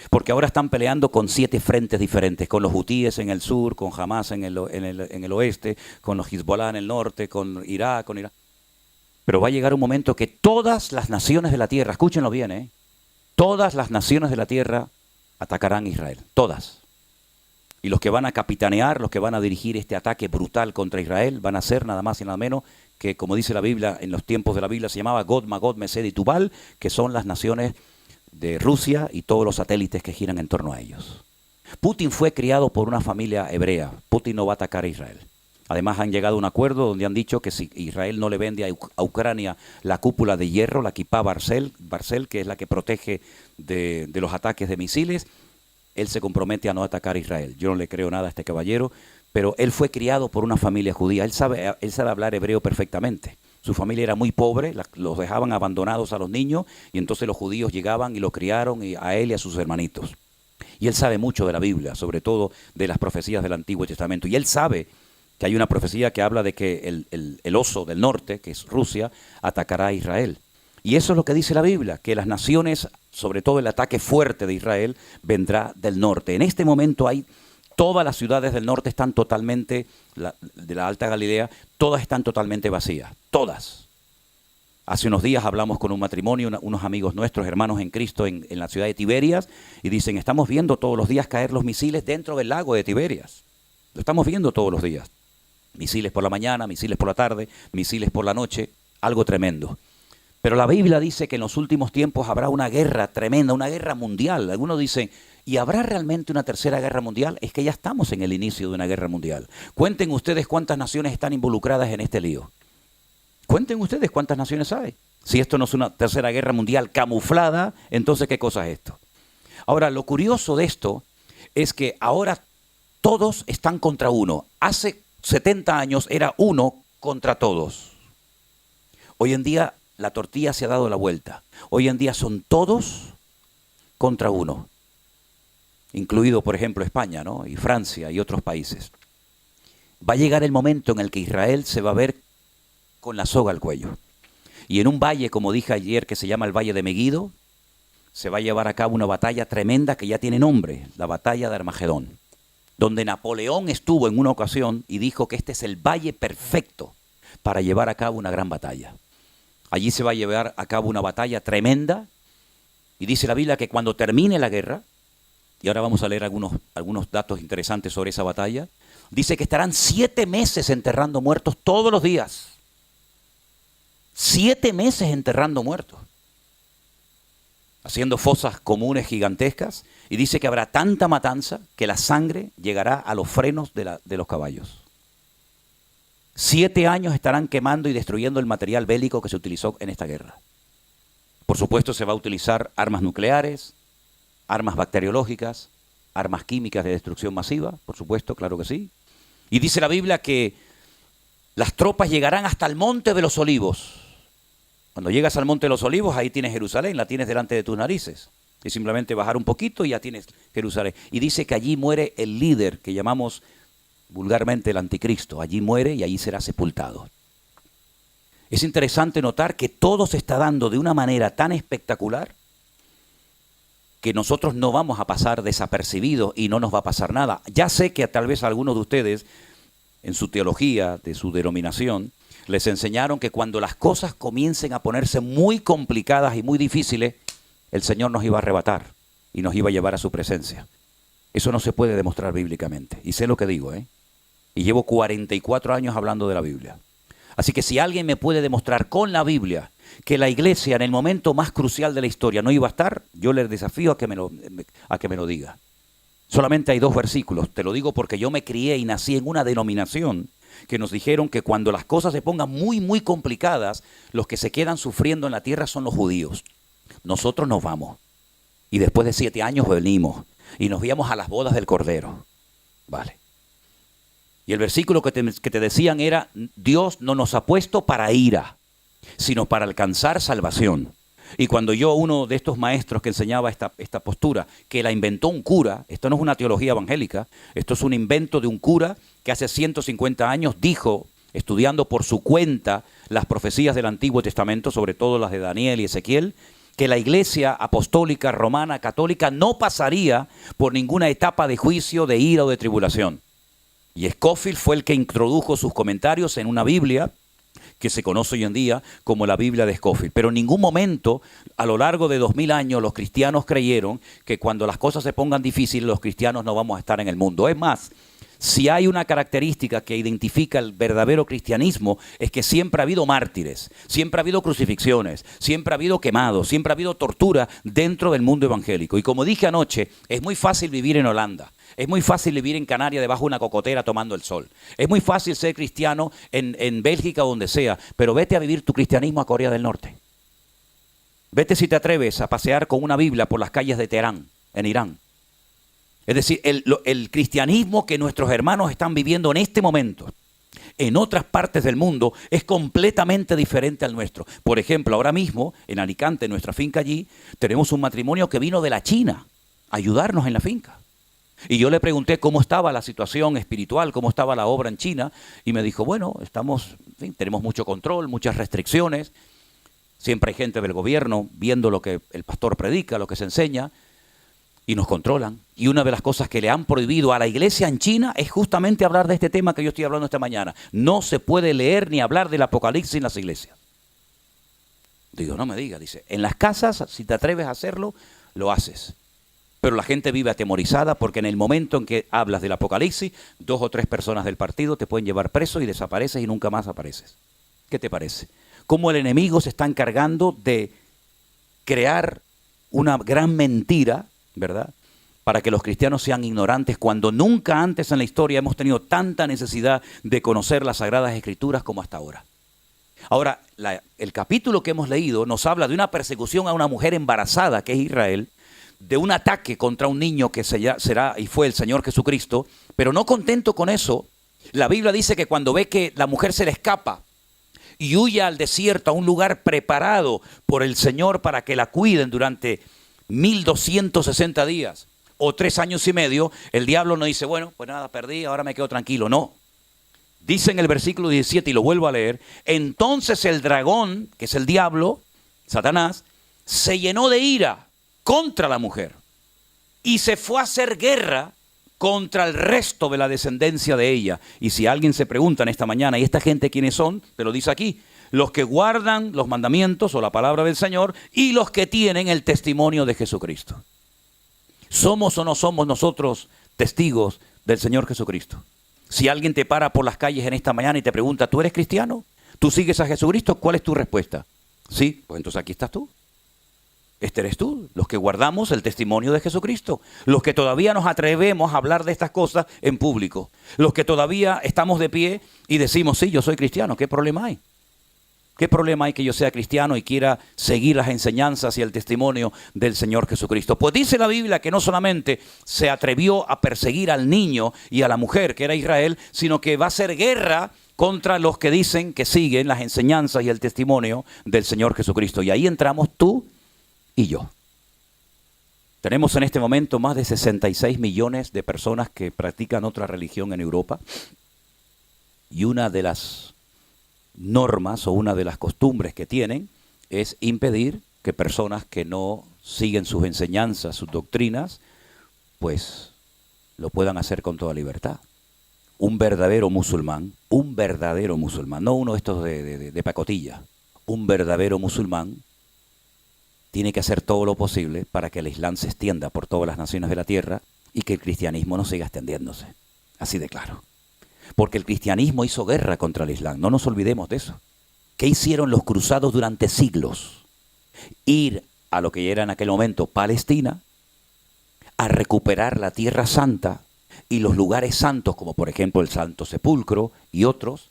S1: Porque ahora están peleando con 7 frentes diferentes, con los hutíes en el sur, con Hamas en el oeste, con los Hezbollah en el norte, con Irak, con Irán. Pero va a llegar un momento que todas las naciones de la tierra, escúchenlo bien, todas las naciones de la tierra atacarán a Israel, todas. Y los que van a capitanear, los que van a dirigir este ataque brutal contra Israel, van a ser nada más y nada menos que, como dice la Biblia, en los tiempos de la Biblia se llamaba Gog, Magog, Mesed y Tubal, que son las naciones de Rusia y todos los satélites que giran en torno a ellos. Putin fue criado por una familia hebrea. Putin no va a atacar a Israel. Además han llegado a un acuerdo donde han dicho que si Israel no le vende a Ucrania la cúpula de hierro, la Kipá Barcel, que es la que protege de los ataques de misiles, él se compromete a no atacar a Israel. Yo no le creo nada a este caballero, pero él fue criado por una familia judía. Él sabe hablar hebreo perfectamente. Su familia era muy pobre, los dejaban abandonados a los niños y entonces los judíos llegaban y lo criaron a él y a sus hermanitos. Y él sabe mucho de la Biblia, sobre todo de las profecías del Antiguo Testamento. Y él sabe que hay una profecía que habla de que el oso del norte, que es Rusia, atacará a Israel. Y eso es lo que dice la Biblia, que las naciones, sobre todo el ataque fuerte de Israel, vendrá del norte. En este momento todas las ciudades del norte están totalmente, de la Alta Galilea, todas están totalmente vacías, todas. Hace unos días hablamos con un matrimonio, unos amigos nuestros, hermanos en Cristo, en la ciudad de Tiberias, y dicen, estamos viendo todos los días caer los misiles dentro del lago de Tiberias. Lo estamos viendo todos los días. Misiles por la mañana, misiles por la tarde, misiles por la noche, algo tremendo. Pero la Biblia dice que en los últimos tiempos habrá una guerra tremenda, una guerra mundial. Algunos dicen, ¿y habrá realmente una tercera guerra mundial? Es que ya estamos en el inicio de una guerra mundial. Cuenten ustedes cuántas naciones están involucradas en este lío. Cuenten ustedes cuántas naciones hay. Si esto no es una tercera guerra mundial camuflada, entonces ¿qué cosa es esto? Ahora, lo curioso de esto es que ahora todos están contra uno. Hace 70 años era uno contra todos. Hoy en día la tortilla se ha dado la vuelta. Hoy en día son todos contra uno, incluido, por ejemplo, España, ¿no? Y Francia y otros países. Va a llegar el momento en el que Israel se va a ver con la soga al cuello. Y en un valle, como dije ayer, que se llama el Valle de Meguido, se va a llevar a cabo una batalla tremenda que ya tiene nombre, la batalla de Armagedón, donde Napoleón estuvo en una ocasión y dijo que este es el valle perfecto para llevar a cabo una gran batalla. Allí se va a llevar a cabo una batalla tremenda y dice la Biblia que cuando termine la guerra, y ahora vamos a leer algunos datos interesantes sobre esa batalla, dice que estarán 7 meses enterrando muertos todos los días. 7 meses enterrando muertos, haciendo fosas comunes gigantescas, y dice que habrá tanta matanza que la sangre llegará a los frenos de los caballos. 7 años estarán quemando y destruyendo el material bélico que se utilizó en esta guerra. Por supuesto se va a utilizar armas nucleares, armas bacteriológicas, armas químicas de destrucción masiva, por supuesto, claro que sí. Y dice la Biblia que las tropas llegarán hasta el Monte de los Olivos. Cuando llegas al Monte de los Olivos, ahí tienes Jerusalén, la tienes delante de tus narices. Es simplemente bajar un poquito y ya tienes Jerusalén. Y dice que allí muere el líder que llamamos vulgarmente el anticristo. Allí muere y allí será sepultado. Es interesante notar que todo se está dando de una manera tan espectacular que nosotros no vamos a pasar desapercibidos y no nos va a pasar nada. Ya sé que tal vez algunos de ustedes, en su teología, de su denominación, les enseñaron que cuando las cosas comiencen a ponerse muy complicadas y muy difíciles, el Señor nos iba a arrebatar y nos iba a llevar a su presencia. Eso no se puede demostrar bíblicamente. Y sé lo que digo, Y llevo 44 años hablando de la Biblia. Así que si alguien me puede demostrar con la Biblia que la iglesia en el momento más crucial de la historia no iba a estar, yo les desafío a que me lo diga. Solamente hay 2 versículos. Te lo digo porque yo me crié y nací en una denominación que nos dijeron que cuando las cosas se pongan muy, muy complicadas, los que se quedan sufriendo en la tierra son los judíos. Nosotros nos vamos. Y después de 7 años venimos y nos íbamos a las bodas del Cordero. Vale. Y el versículo que te decían era, Dios no nos ha puesto para ira, sino para alcanzar salvación. Y cuando uno de estos maestros que enseñaba esta postura, que la inventó un cura, esto no es una teología evangélica, esto es un invento de un cura que hace 150 años dijo, estudiando por su cuenta las profecías del Antiguo Testamento, sobre todo las de Daniel y Ezequiel, que la iglesia apostólica, romana, católica no pasaría por ninguna etapa de juicio, de ira o de tribulación. Y Scofield fue el que introdujo sus comentarios en una Biblia que se conoce hoy en día como la Biblia de Scofield. Pero en ningún momento, a lo largo de 2000 años, los cristianos creyeron que cuando las cosas se pongan difíciles, los cristianos no vamos a estar en el mundo. Es más, si hay una característica que identifica el verdadero cristianismo, es que siempre ha habido mártires, siempre ha habido crucifixiones, siempre ha habido quemados, siempre ha habido tortura dentro del mundo evangélico. Y como dije anoche, es muy fácil vivir en Holanda. Es muy fácil vivir en Canarias debajo de una cocotera tomando el sol. Es muy fácil ser cristiano en Bélgica o donde sea, pero vete a vivir tu cristianismo a Corea del Norte. Vete si te atreves a pasear con una Biblia por las calles de Teherán, en Irán. Es decir, el cristianismo que nuestros hermanos están viviendo en este momento, en otras partes del mundo, es completamente diferente al nuestro. Por ejemplo, ahora mismo, en Alicante, en nuestra finca allí, tenemos un matrimonio que vino de la China a ayudarnos en la finca. Y yo le pregunté cómo estaba la situación espiritual, cómo estaba la obra en China, y me dijo, bueno, tenemos mucho control, muchas restricciones, siempre hay gente del gobierno viendo lo que el pastor predica, lo que se enseña, y nos controlan. Y una de las cosas que le han prohibido a la iglesia en China es justamente hablar de este tema que yo estoy hablando esta mañana. No se puede leer ni hablar del Apocalipsis en las iglesias. Digo, no me diga, dice, en las casas, si te atreves a hacerlo, lo haces. Pero la gente vive atemorizada porque en el momento en que hablas del Apocalipsis, 2 o 3 personas del partido te pueden llevar preso y desapareces y nunca más apareces. ¿Qué te parece? Cómo el enemigo se está encargando de crear una gran mentira, ¿verdad?, para que los cristianos sean ignorantes cuando nunca antes en la historia hemos tenido tanta necesidad de conocer las Sagradas Escrituras como hasta ahora. Ahora, el capítulo que hemos leído nos habla de una persecución a una mujer embarazada, que es Israel, de un ataque contra un niño que será y fue el Señor Jesucristo, pero no contento con eso, la Biblia dice que cuando ve que la mujer se le escapa y huye al desierto, a un lugar preparado por el Señor para que la cuiden durante 1260 días o 3 años y medio, el diablo no dice, bueno, pues nada, perdí, ahora me quedo tranquilo. No. Dice en el versículo 17, y lo vuelvo a leer, entonces el dragón, que es el diablo, Satanás, se llenó de ira contra la mujer y se fue a hacer guerra contra el resto de la descendencia de ella. Y si alguien se pregunta en esta mañana, ¿y esta gente quiénes son? Te lo dice aquí. Los que guardan los mandamientos o la palabra del Señor y los que tienen el testimonio de Jesucristo. ¿Somos o no somos nosotros testigos del Señor Jesucristo? Si alguien te para por las calles en esta mañana y te pregunta, ¿tú eres cristiano? ¿Tú sigues a Jesucristo? ¿Cuál es tu respuesta? Sí, pues entonces aquí estás tú. Este eres tú, los que guardamos el testimonio de Jesucristo, los que todavía nos atrevemos a hablar de estas cosas en público, los que todavía estamos de pie y decimos, sí, yo soy cristiano, ¿qué problema hay? ¿Qué problema hay que yo sea cristiano y quiera seguir las enseñanzas y el testimonio del Señor Jesucristo? Pues dice la Biblia que no solamente se atrevió a perseguir al niño y a la mujer, que era Israel, sino que va a hacer guerra contra los que dicen que siguen las enseñanzas y el testimonio del Señor Jesucristo. Y ahí entramos tú y yo. Tenemos en este momento más de 66 millones de personas que practican otra religión en Europa. Y una de las normas o una de las costumbres que tienen es impedir que personas que no siguen sus enseñanzas, sus doctrinas, pues lo puedan hacer con toda libertad. Un verdadero musulmán, no uno de estos de pacotilla, un verdadero musulmán tiene que hacer todo lo posible para que el Islam se extienda por todas las naciones de la tierra y que el cristianismo no siga extendiéndose. Así de claro. Porque el cristianismo hizo guerra contra el Islam. No nos olvidemos de eso. ¿Qué hicieron los cruzados durante siglos? Ir a lo que era en aquel momento Palestina, a recuperar la Tierra Santa y los lugares santos, como por ejemplo el Santo Sepulcro y otros,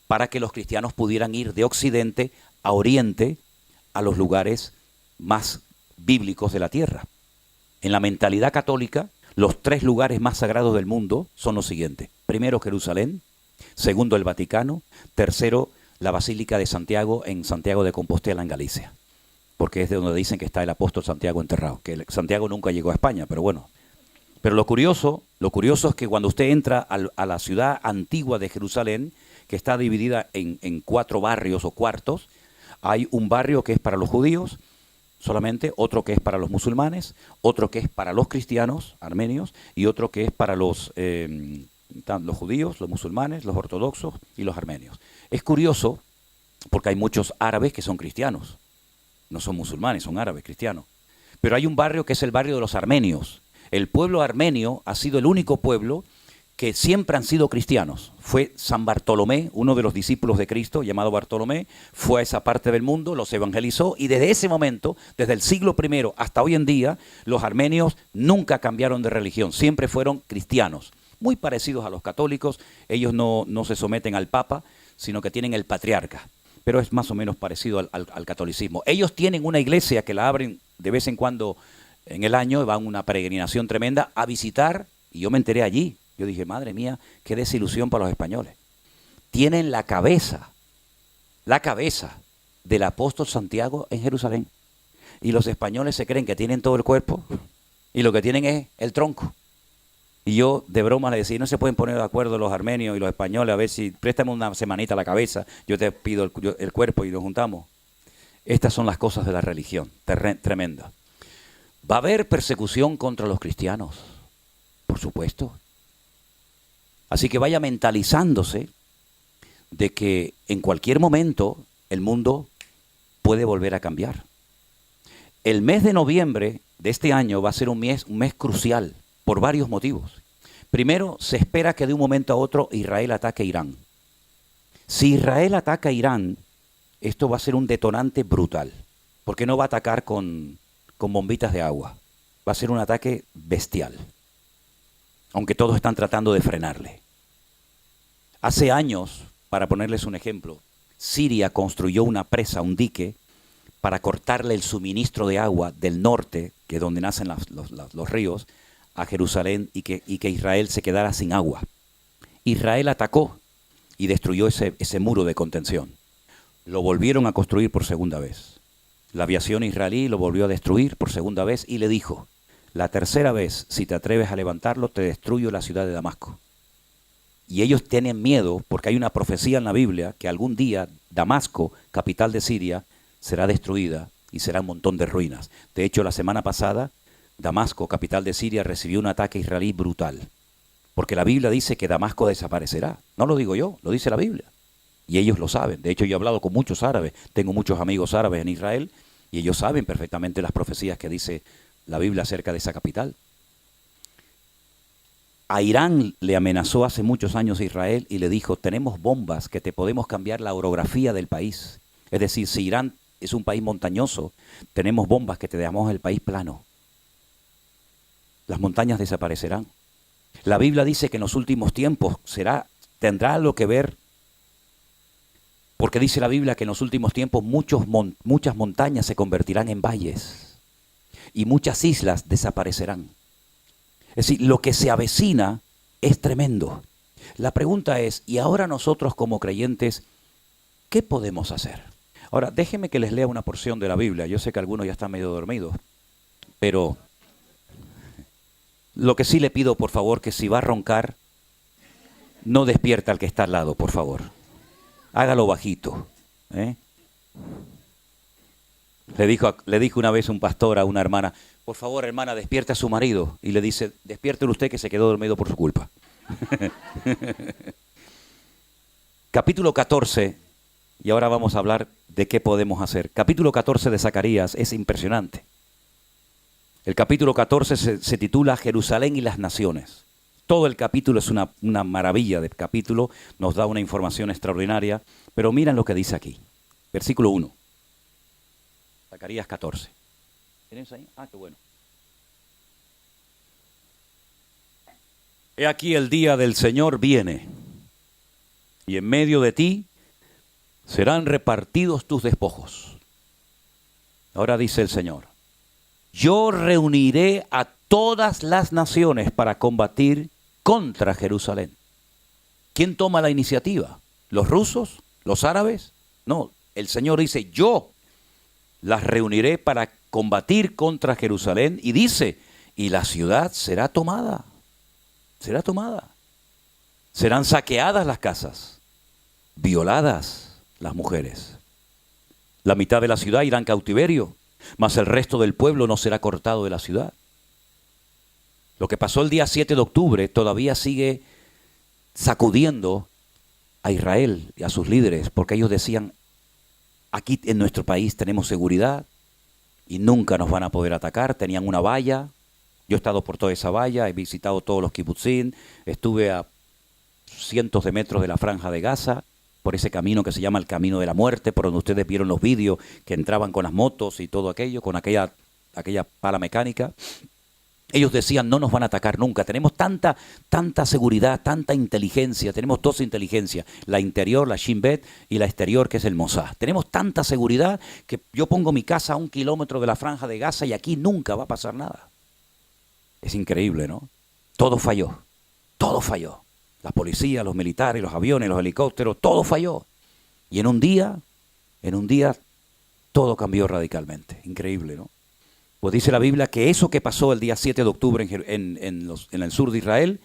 S1: para que los cristianos pudieran ir de Occidente a Oriente, a los lugares más bíblicos de la tierra. En la mentalidad católica, Los 3 lugares más sagrados del mundo son los siguientes. Primero, Jerusalén. Segundo, el Vaticano. Tercero, la Basílica de Santiago en Santiago de Compostela, en Galicia. Porque es de donde dicen que está el apóstol Santiago enterrado. Que Santiago nunca llegó a España, pero bueno. Pero lo curioso es que cuando usted entra a la ciudad antigua de Jerusalén, que está dividida en 4 barrios o cuartos, hay un barrio que es para los judíos solamente, otro que es para los musulmanes, otro que es para los cristianos armenios y otro que es para los judíos, los musulmanes, los ortodoxos y los armenios. Es curioso porque hay muchos árabes que son cristianos, no son musulmanes, son árabes, cristianos. Pero hay un barrio que es el barrio de los armenios. El pueblo armenio ha sido el único pueblo que siempre han sido cristianos. Fue San Bartolomé, uno de los discípulos de Cristo, llamado Bartolomé, fue a esa parte del mundo, los evangelizó, y desde ese momento, desde el siglo I hasta hoy en día, los armenios nunca cambiaron de religión, siempre fueron cristianos, muy parecidos a los católicos. Ellos no se someten al Papa, sino que tienen el patriarca, pero es más o menos parecido al catolicismo. Ellos tienen una iglesia que la abren de vez en cuando en el año, van una peregrinación tremenda a visitar, y yo me enteré allí. Yo dije, madre mía, qué desilusión para los españoles. Tienen la cabeza del apóstol Santiago en Jerusalén. Y los españoles se creen que tienen todo el cuerpo y lo que tienen es el tronco. Y yo de broma le decía, no se pueden poner de acuerdo los armenios y los españoles, a ver si préstame una semanita la cabeza, yo te pido el cuerpo y nos juntamos. Estas son las cosas de la religión, tremenda. ¿Va a haber persecución contra los cristianos? Por supuesto. Así que vaya mentalizándose de que en cualquier momento el mundo puede volver a cambiar. El mes de noviembre de este año va a ser un mes crucial por varios motivos. Primero, se espera que de un momento a otro Israel ataque a Irán. Si Israel ataca a Irán, esto va a ser un detonante brutal, porque no va a atacar con bombitas de agua. Va a ser un ataque bestial, aunque todos están tratando de frenarle. Hace años, para ponerles un ejemplo, Siria construyó una presa, un dique, para cortarle el suministro de agua del norte, que es donde nacen los ríos, a Jerusalén, y que Israel se quedara sin agua. Israel atacó y destruyó ese muro de contención. Lo volvieron a construir por segunda vez. La aviación israelí lo volvió a destruir por segunda vez y le dijo, la tercera vez, si te atreves a levantarlo, te destruyo la ciudad de Damasco. Y ellos tienen miedo porque hay una profecía en la Biblia que algún día Damasco, capital de Siria, será destruida y será un montón de ruinas. De hecho, la semana pasada, Damasco, capital de Siria, recibió un ataque israelí brutal. Porque la Biblia dice que Damasco desaparecerá. No lo digo yo, lo dice la Biblia. Y ellos lo saben. De hecho, yo he hablado con muchos árabes. Tengo muchos amigos árabes en Israel y ellos saben perfectamente las profecías que dice la Biblia acerca de esa capital. A Irán le amenazó hace muchos años Israel y le dijo, tenemos bombas que te podemos cambiar la orografía del país. Es decir, si Irán es un país montañoso, tenemos bombas que te dejamos el país plano. Las montañas desaparecerán. La Biblia dice que en los últimos tiempos tendrá algo que ver, porque dice la Biblia que en los últimos tiempos muchas montañas se convertirán en valles y muchas islas desaparecerán. Es decir, lo que se avecina es tremendo. La pregunta es, ¿y ahora nosotros como creyentes, qué podemos hacer? Ahora, déjenme que les lea una porción de la Biblia. Yo sé que algunos ya están medio dormidos, pero lo que sí le pido, por favor, que si va a roncar, no despierta al que está al lado, por favor. Hágalo bajito. Le dijo una vez un pastor a una hermana, por favor, hermana, despierte a su marido. Y le dice, despiértelo usted que se quedó dormido por su culpa. Capítulo 14, y ahora vamos a hablar de qué podemos hacer. Capítulo 14 de Zacarías es impresionante. El capítulo 14 se titula Jerusalén y las naciones. Todo el capítulo es una maravilla de capítulo, nos da una información extraordinaria, pero miren lo que dice aquí. Versículo 1. Zacarías 14. ¿Tienes ahí? Ah, qué bueno. He aquí el día del Señor viene, y en medio de ti serán repartidos tus despojos. Ahora dice el Señor, yo reuniré a todas las naciones para combatir contra Jerusalén. ¿Quién toma la iniciativa? ¿Los rusos? ¿Los árabes? No, el Señor dice, yo las reuniré para combatir contra Jerusalén, y dice, y la ciudad será tomada. Será tomada. Serán saqueadas las casas, violadas las mujeres. La mitad de la ciudad irá en cautiverio, mas el resto del pueblo no será cortado de la ciudad. Lo que pasó el día 7 de octubre todavía sigue sacudiendo a Israel y a sus líderes, porque ellos decían, aquí en nuestro país tenemos seguridad y nunca nos van a poder atacar. Tenían una valla. Yo he estado por toda esa valla, he visitado todos los kibutzim, estuve a cientos de metros de la franja de Gaza, por ese camino que se llama el Camino de la Muerte, por donde ustedes vieron los vídeos que entraban con las motos y todo aquello, con aquella pala mecánica. Ellos decían, no nos van a atacar nunca. Tenemos tanta seguridad, tanta inteligencia. Tenemos dos inteligencias, la interior, la Shin Bet, y la exterior, que es el Mossad. Tenemos tanta seguridad que yo pongo mi casa a 1 kilómetro de la franja de Gaza y aquí nunca va a pasar nada. Es increíble, ¿no? Todo falló. Todo falló. La policía, los militares, los aviones, los helicópteros, todo falló. Y en un día, todo cambió radicalmente. Increíble, ¿no? Pues dice la Biblia que eso que pasó el día 7 de octubre en el sur de Israel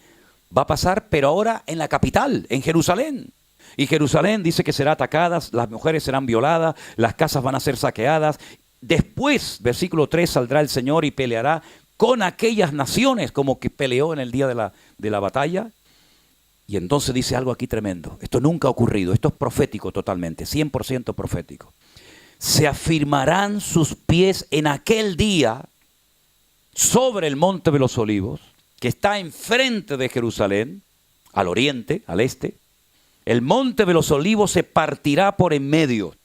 S1: va a pasar, pero ahora en la capital, en Jerusalén. Y Jerusalén dice que será atacada, las mujeres serán violadas, las casas van a ser saqueadas. Después, versículo 3, saldrá el Señor y peleará con aquellas naciones como que peleó en el día de la batalla. Y entonces dice algo aquí tremendo. Esto nunca ha ocurrido, esto es profético totalmente, 100% profético. Se afirmarán sus pies en aquel día sobre el monte de los olivos, que está enfrente de Jerusalén, al oriente, al este. El monte de los olivos se partirá por en medio,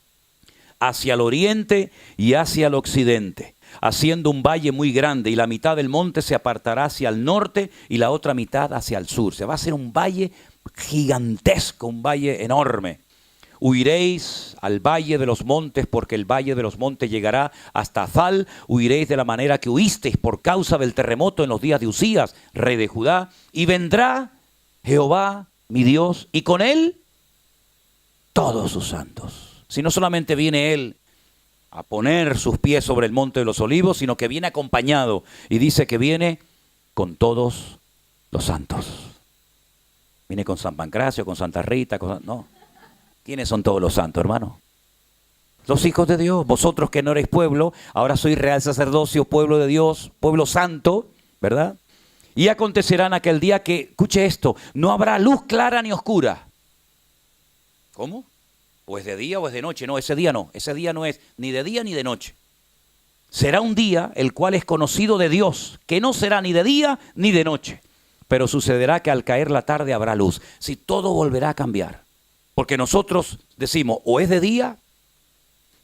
S1: hacia el oriente y hacia el occidente, haciendo un valle muy grande, y la mitad del monte se apartará hacia el norte y la otra mitad hacia el sur. Se va a hacer un valle gigantesco, un valle enorme. Huiréis al valle de los montes, porque el valle de los montes llegará hasta Azal. Huiréis de la manera que huisteis por causa del terremoto en los días de Usías, rey de Judá. Y vendrá Jehová, mi Dios, y con él todos sus santos. Si no solamente viene él a poner sus pies sobre el monte de los olivos, sino que viene acompañado, y dice que viene con todos los santos. Viene con San Pancracio, con Santa Rita, no. ¿Quiénes son todos los santos, hermano? Los hijos de Dios. Vosotros que no erais pueblo, ahora sois real sacerdocio, pueblo de Dios, pueblo santo, ¿verdad? Y acontecerá en aquel día que, escuche esto, no habrá luz clara ni oscura. ¿Cómo? O es de día o es de noche. No, ese día no es ni de día ni de noche. Será un día el cual es conocido de Dios, que no será ni de día ni de noche. Pero sucederá que al caer la tarde habrá luz. Si todo volverá a cambiar. Porque nosotros decimos, o es de día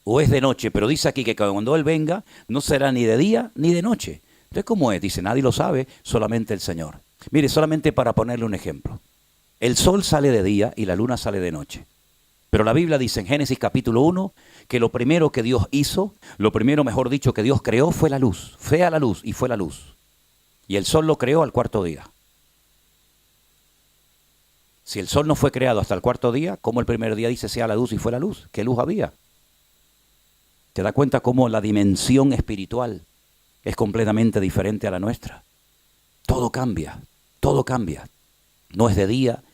S1: o es de noche. Pero dice aquí que cuando Él venga, no será ni de día ni de noche. Entonces, ¿cómo es? Dice, nadie lo sabe, solamente el Señor. Mire, solamente para ponerle un ejemplo. El sol sale de día y la luna sale de noche. Pero la Biblia dice en Génesis capítulo 1 que lo primero que Dios hizo, lo primero, mejor dicho, que Dios creó fue la luz. Fue a la luz y fue la luz. Y el sol lo creó al 4.º día. Si el sol no fue creado hasta el 4.º día, ¿cómo el primer día dice sea la luz y fue la luz? ¿Qué luz había? ¿Te das cuenta cómo la dimensión espiritual es completamente diferente a la nuestra? Todo cambia, todo cambia. No es de día,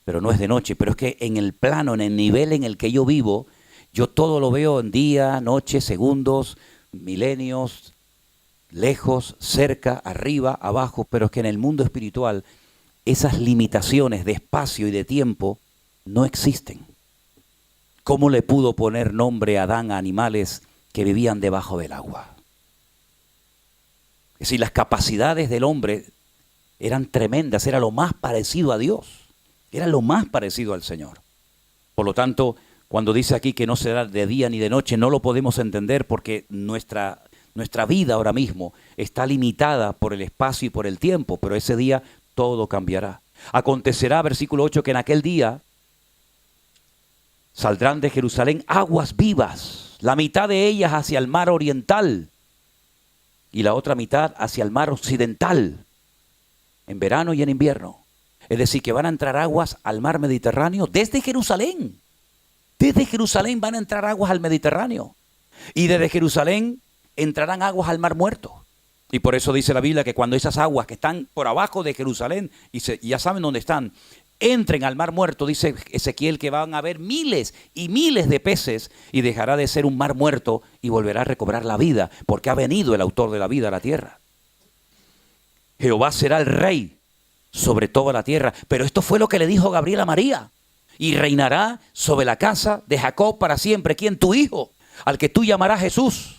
S1: pero no es de noche. Pero es que en el plano, en el nivel en el que yo vivo, yo todo lo veo en día, noche, segundos, milenios, lejos, cerca, arriba, abajo. Pero es que en el mundo espiritual esas limitaciones de espacio y de tiempo no existen. ¿Cómo le pudo poner nombre a Adán a animales que vivían debajo del agua? Es decir, las capacidades del hombre eran tremendas, era lo más parecido a Dios, era lo más parecido al Señor. Por lo tanto, cuando dice aquí que no será de día ni de noche, no lo podemos entender porque nuestra vida ahora mismo está limitada por el espacio y por el tiempo, pero ese día todo cambiará. Acontecerá, versículo 8, que en aquel día saldrán de Jerusalén aguas vivas, la mitad de ellas hacia el mar oriental y la otra mitad hacia el mar occidental, en verano y en invierno. Es decir, que van a entrar aguas al mar Mediterráneo desde Jerusalén. Desde Jerusalén van a entrar aguas al Mediterráneo. Y desde Jerusalén entrarán aguas al mar Muerto. Y por eso dice la Biblia que cuando esas aguas que están por abajo de Jerusalén, y ya saben dónde están, entren al mar Muerto, dice Ezequiel que van a haber miles y miles de peces y dejará de ser un mar muerto y volverá a recobrar la vida, porque ha venido el autor de la vida a la tierra. Jehová será el rey sobre toda la tierra. Pero esto fue lo que le dijo Gabriel a María. Y reinará sobre la casa de Jacob para siempre. ¿Quién? Tu hijo, al que tú llamarás Jesús.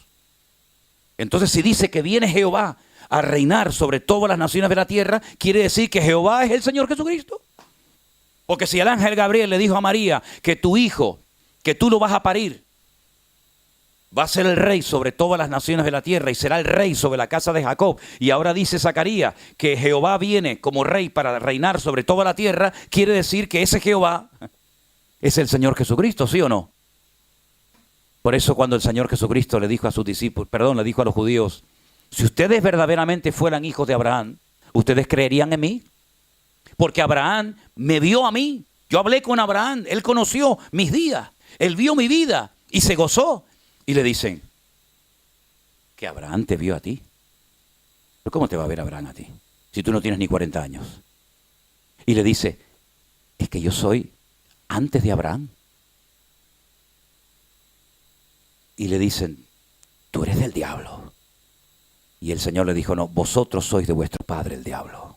S1: Entonces, si dice que viene Jehová a reinar sobre todas las naciones de la tierra, quiere decir que Jehová es el Señor Jesucristo. Porque si el ángel Gabriel le dijo a María que tu hijo, que tú lo vas a parir, va a ser el rey sobre todas las naciones de la tierra y será el rey sobre la casa de Jacob. Y ahora dice Zacarías que Jehová viene como rey para reinar sobre toda la tierra. Quiere decir que ese Jehová es el Señor Jesucristo, ¿sí o no? Por eso cuando el Señor Jesucristo le dijo a sus discípulos, le dijo a los judíos, si ustedes verdaderamente fueran hijos de Abraham, ¿ustedes creerían en mí? Porque Abraham me vio a mí. Yo hablé con Abraham, él conoció mis días, él vio mi vida y se gozó. Y le dicen, que Abraham te vio a ti. ¿Pero cómo te va a ver Abraham a ti? Si tú no tienes ni 40 años. Y le dice, es que yo soy antes de Abraham. Y le dicen, tú eres del diablo. Y el Señor le dijo, no, vosotros sois de vuestro padre el diablo.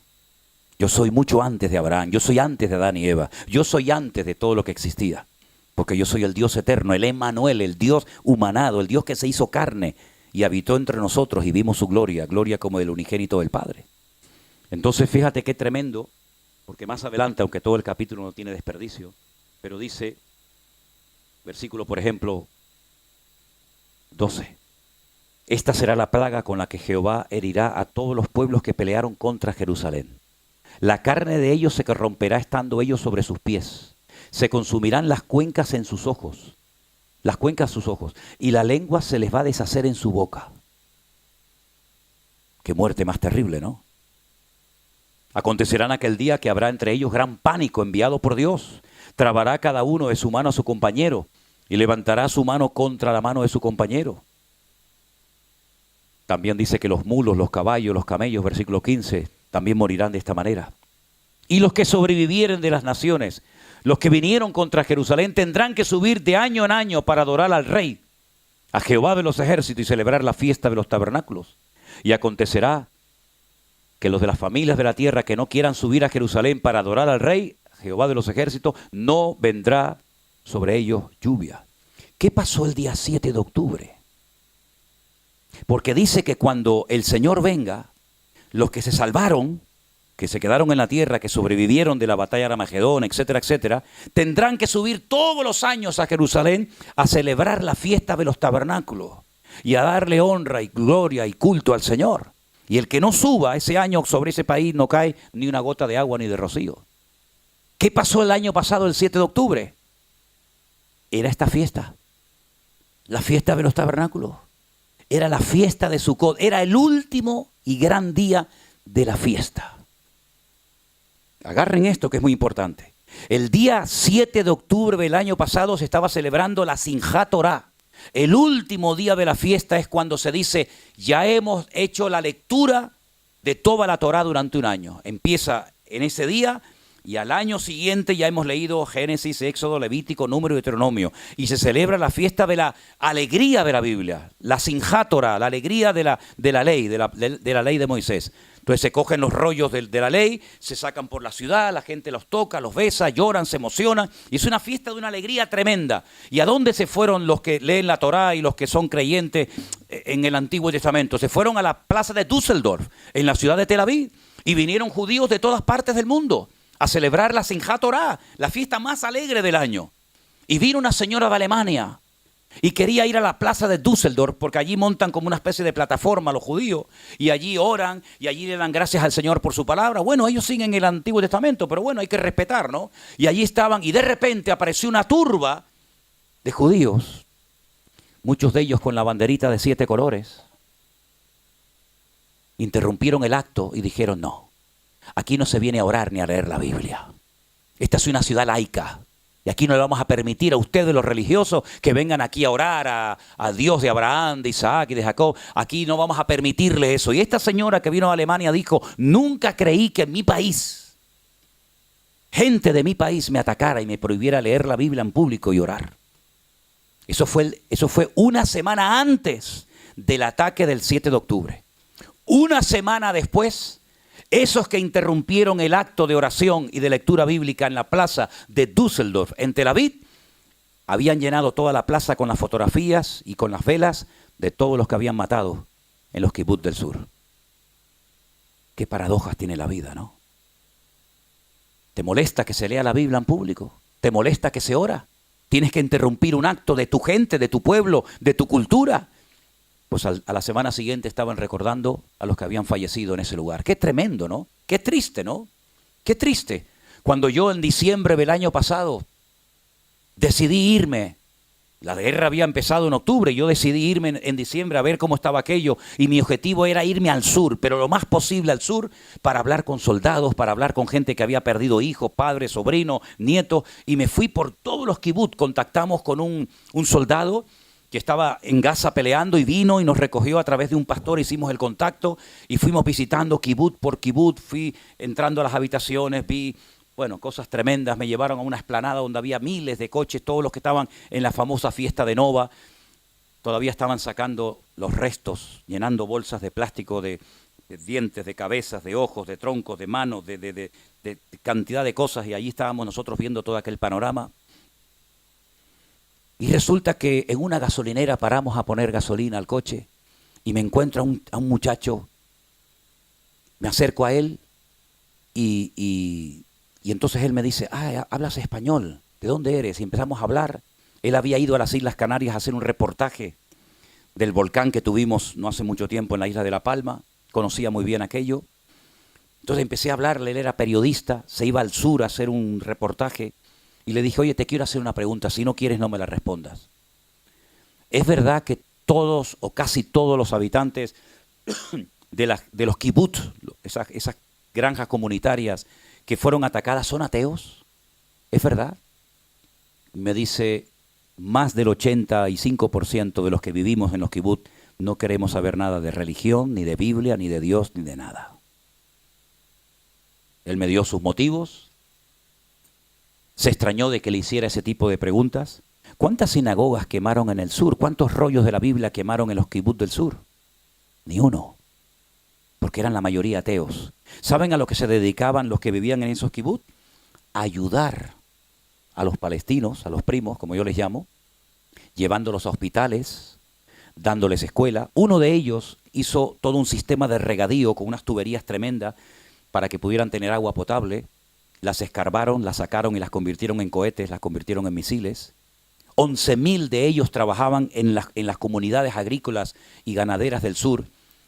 S1: Yo soy mucho antes de Abraham, yo soy antes de Adán y Eva, yo soy antes de todo lo que existía. Porque yo soy el Dios eterno, el Emmanuel, el Dios humanado, el Dios que se hizo carne y habitó entre nosotros y vimos su gloria, gloria como del unigénito del Padre. Entonces fíjate qué tremendo, porque más adelante, aunque todo el capítulo no tiene desperdicio, pero dice, versículo por ejemplo 12, esta será la plaga con la que Jehová herirá a todos los pueblos que pelearon contra Jerusalén. La carne de ellos se corromperá estando ellos sobre sus pies. Se consumirán las cuencas en sus ojos, las cuencas sus ojos, y la lengua se les va a deshacer en su boca. Qué muerte más terrible, ¿no? Acontecerá en aquel día que habrá entre ellos gran pánico enviado por Dios. Trabará cada uno de su mano a su compañero y levantará su mano contra la mano de su compañero. También dice que los mulos, los caballos, los camellos, versículo 15, también morirán de esta manera. Y los que sobrevivieren de las naciones, los que vinieron contra Jerusalén, tendrán que subir de año en año para adorar al Rey, a Jehová de los ejércitos, y celebrar la fiesta de los tabernáculos. Y acontecerá que los de las familias de la tierra que no quieran subir a Jerusalén para adorar al Rey, Jehová de los ejércitos, no vendrá sobre ellos lluvia. ¿Qué pasó el día 7 de octubre? Porque dice que cuando el Señor venga, los que se salvaron, que se quedaron en la tierra, que sobrevivieron de la batalla de Armagedón, etcétera, etcétera, tendrán que subir todos los años a Jerusalén a celebrar la fiesta de los tabernáculos y a darle honra y gloria y culto al Señor. Y el que no suba ese año sobre ese país no cae ni una gota de agua ni de rocío. ¿Qué pasó el año pasado, el 7 de octubre? Era esta fiesta, la fiesta de los tabernáculos. Era la fiesta de Sucot, era el último y gran día de la fiesta. Agarren esto que es muy importante. El día 7 de octubre del año pasado se estaba celebrando la Simchat Torah. El último día de la fiesta es cuando se dice, ya hemos hecho la lectura de toda la Torah durante un año. Empieza en ese día y al año siguiente ya hemos leído Génesis, Éxodo, Levítico, Número y Deuteronomio. Y se celebra la fiesta de la alegría de la Biblia, la Simchat Torah, la alegría de la ley, de la ley de Moisés. Entonces se cogen los rollos de la ley, se sacan por la ciudad, la gente los toca, los besa, lloran, se emocionan. Y es una fiesta de una alegría tremenda. ¿Y a dónde se fueron los que leen la Torá y los que son creyentes en el Antiguo Testamento? Se fueron a la plaza de Düsseldorf, en la ciudad de Tel Aviv. Y vinieron judíos de todas partes del mundo a celebrar la Simchat Torah, la fiesta más alegre del año. Y vino una señora de Alemania y quería ir a la plaza de Düsseldorf porque allí montan como una especie de plataforma los judíos y allí oran y allí le dan gracias al Señor por su palabra. Bueno, ellos siguen el Antiguo Testamento, pero bueno, hay que respetar, ¿no? Y allí estaban y de repente apareció una turba de judíos, muchos de ellos con la banderita de 7 colores. interrumpieron el acto y dijeron: no, aquí no se viene a orar ni a leer la Biblia. Esta es una ciudad laica. Y aquí no le vamos a permitir a ustedes, los religiosos, que vengan aquí a orar a Dios de Abraham, de Isaac y de Jacob. Aquí no vamos a permitirle eso. Y esta señora que vino a Alemania dijo: nunca creí que en mi país, gente de mi país, me atacara y me prohibiera leer la Biblia en público y orar. Eso fue una semana antes del ataque del 7 de octubre. Una semana después, esos que interrumpieron el acto de oración y de lectura bíblica en la plaza de Düsseldorf, en Tel Aviv, habían llenado toda la plaza con las fotografías y con las velas de todos los que habían matado en los kibbutz del sur. Qué paradojas tiene la vida, ¿no? ¿Te molesta que se lea la Biblia en público? ¿Te molesta que se ora? ¿Tienes que interrumpir un acto de tu gente, de tu pueblo, de tu cultura? Pues a la semana siguiente estaban recordando a los que habían fallecido en ese lugar. Qué tremendo, ¿no? Qué triste, ¿no? Qué triste. Cuando yo en diciembre del año pasado decidí irme, la guerra había empezado en octubre, yo decidí irme en diciembre a ver cómo estaba aquello, y mi objetivo era irme al sur, pero lo más posible al sur, para hablar con soldados, para hablar con gente que había perdido hijos, padres, sobrinos, nietos, y me fui por todos los kibbutz. Contactamos con un soldado que estaba en Gaza peleando y vino y nos recogió a través de un pastor, hicimos el contacto y fuimos visitando kibbutz por kibbutz, fui entrando a las habitaciones, vi, bueno, cosas tremendas. Me llevaron a una explanada donde había miles de coches, todos los que estaban en la famosa fiesta de Nova. Todavía estaban sacando los restos, llenando bolsas de plástico de dientes, de cabezas, de ojos, de troncos, de manos, de cantidad de cosas, y allí estábamos nosotros viendo todo aquel panorama. Y resulta que en una gasolinera paramos a poner gasolina al coche y me encuentro a un muchacho, me acerco a él y entonces él me dice: hablas español, ¿de dónde eres? Y empezamos a hablar. Él había ido a las Islas Canarias a hacer un reportaje del volcán que tuvimos no hace mucho tiempo en la isla de La Palma, conocía muy bien aquello. Entonces empecé a hablarle, él era periodista, se iba al sur a hacer un reportaje. Y le dije: oye, te quiero hacer una pregunta, si no quieres no me la respondas. ¿Es verdad que todos o casi todos los habitantes de los kibbutz, esas granjas comunitarias que fueron atacadas, son ateos? ¿Es verdad? Me dice: más del 85% de los que vivimos en los kibbutz no queremos saber nada de religión, ni de Biblia, ni de Dios, ni de nada. Él me dio sus motivos. Se extrañó de que le hiciera ese tipo de preguntas. ¿Cuántas sinagogas quemaron en el sur? ¿Cuántos rollos de la Biblia quemaron en los kibbutz del sur? Ni uno, porque eran la mayoría ateos. ¿Saben a lo que se dedicaban los que vivían en esos kibbutz? A ayudar a los palestinos, a los primos, como yo les llamo, llevándolos a hospitales, dándoles escuela. Uno de ellos hizo todo un sistema de regadío con unas tuberías tremendas para que pudieran tener agua potable. Las escarbaron, las sacaron y las convirtieron en cohetes, las convirtieron en misiles. 11.000 de ellos trabajaban en las comunidades agrícolas y ganaderas del sur.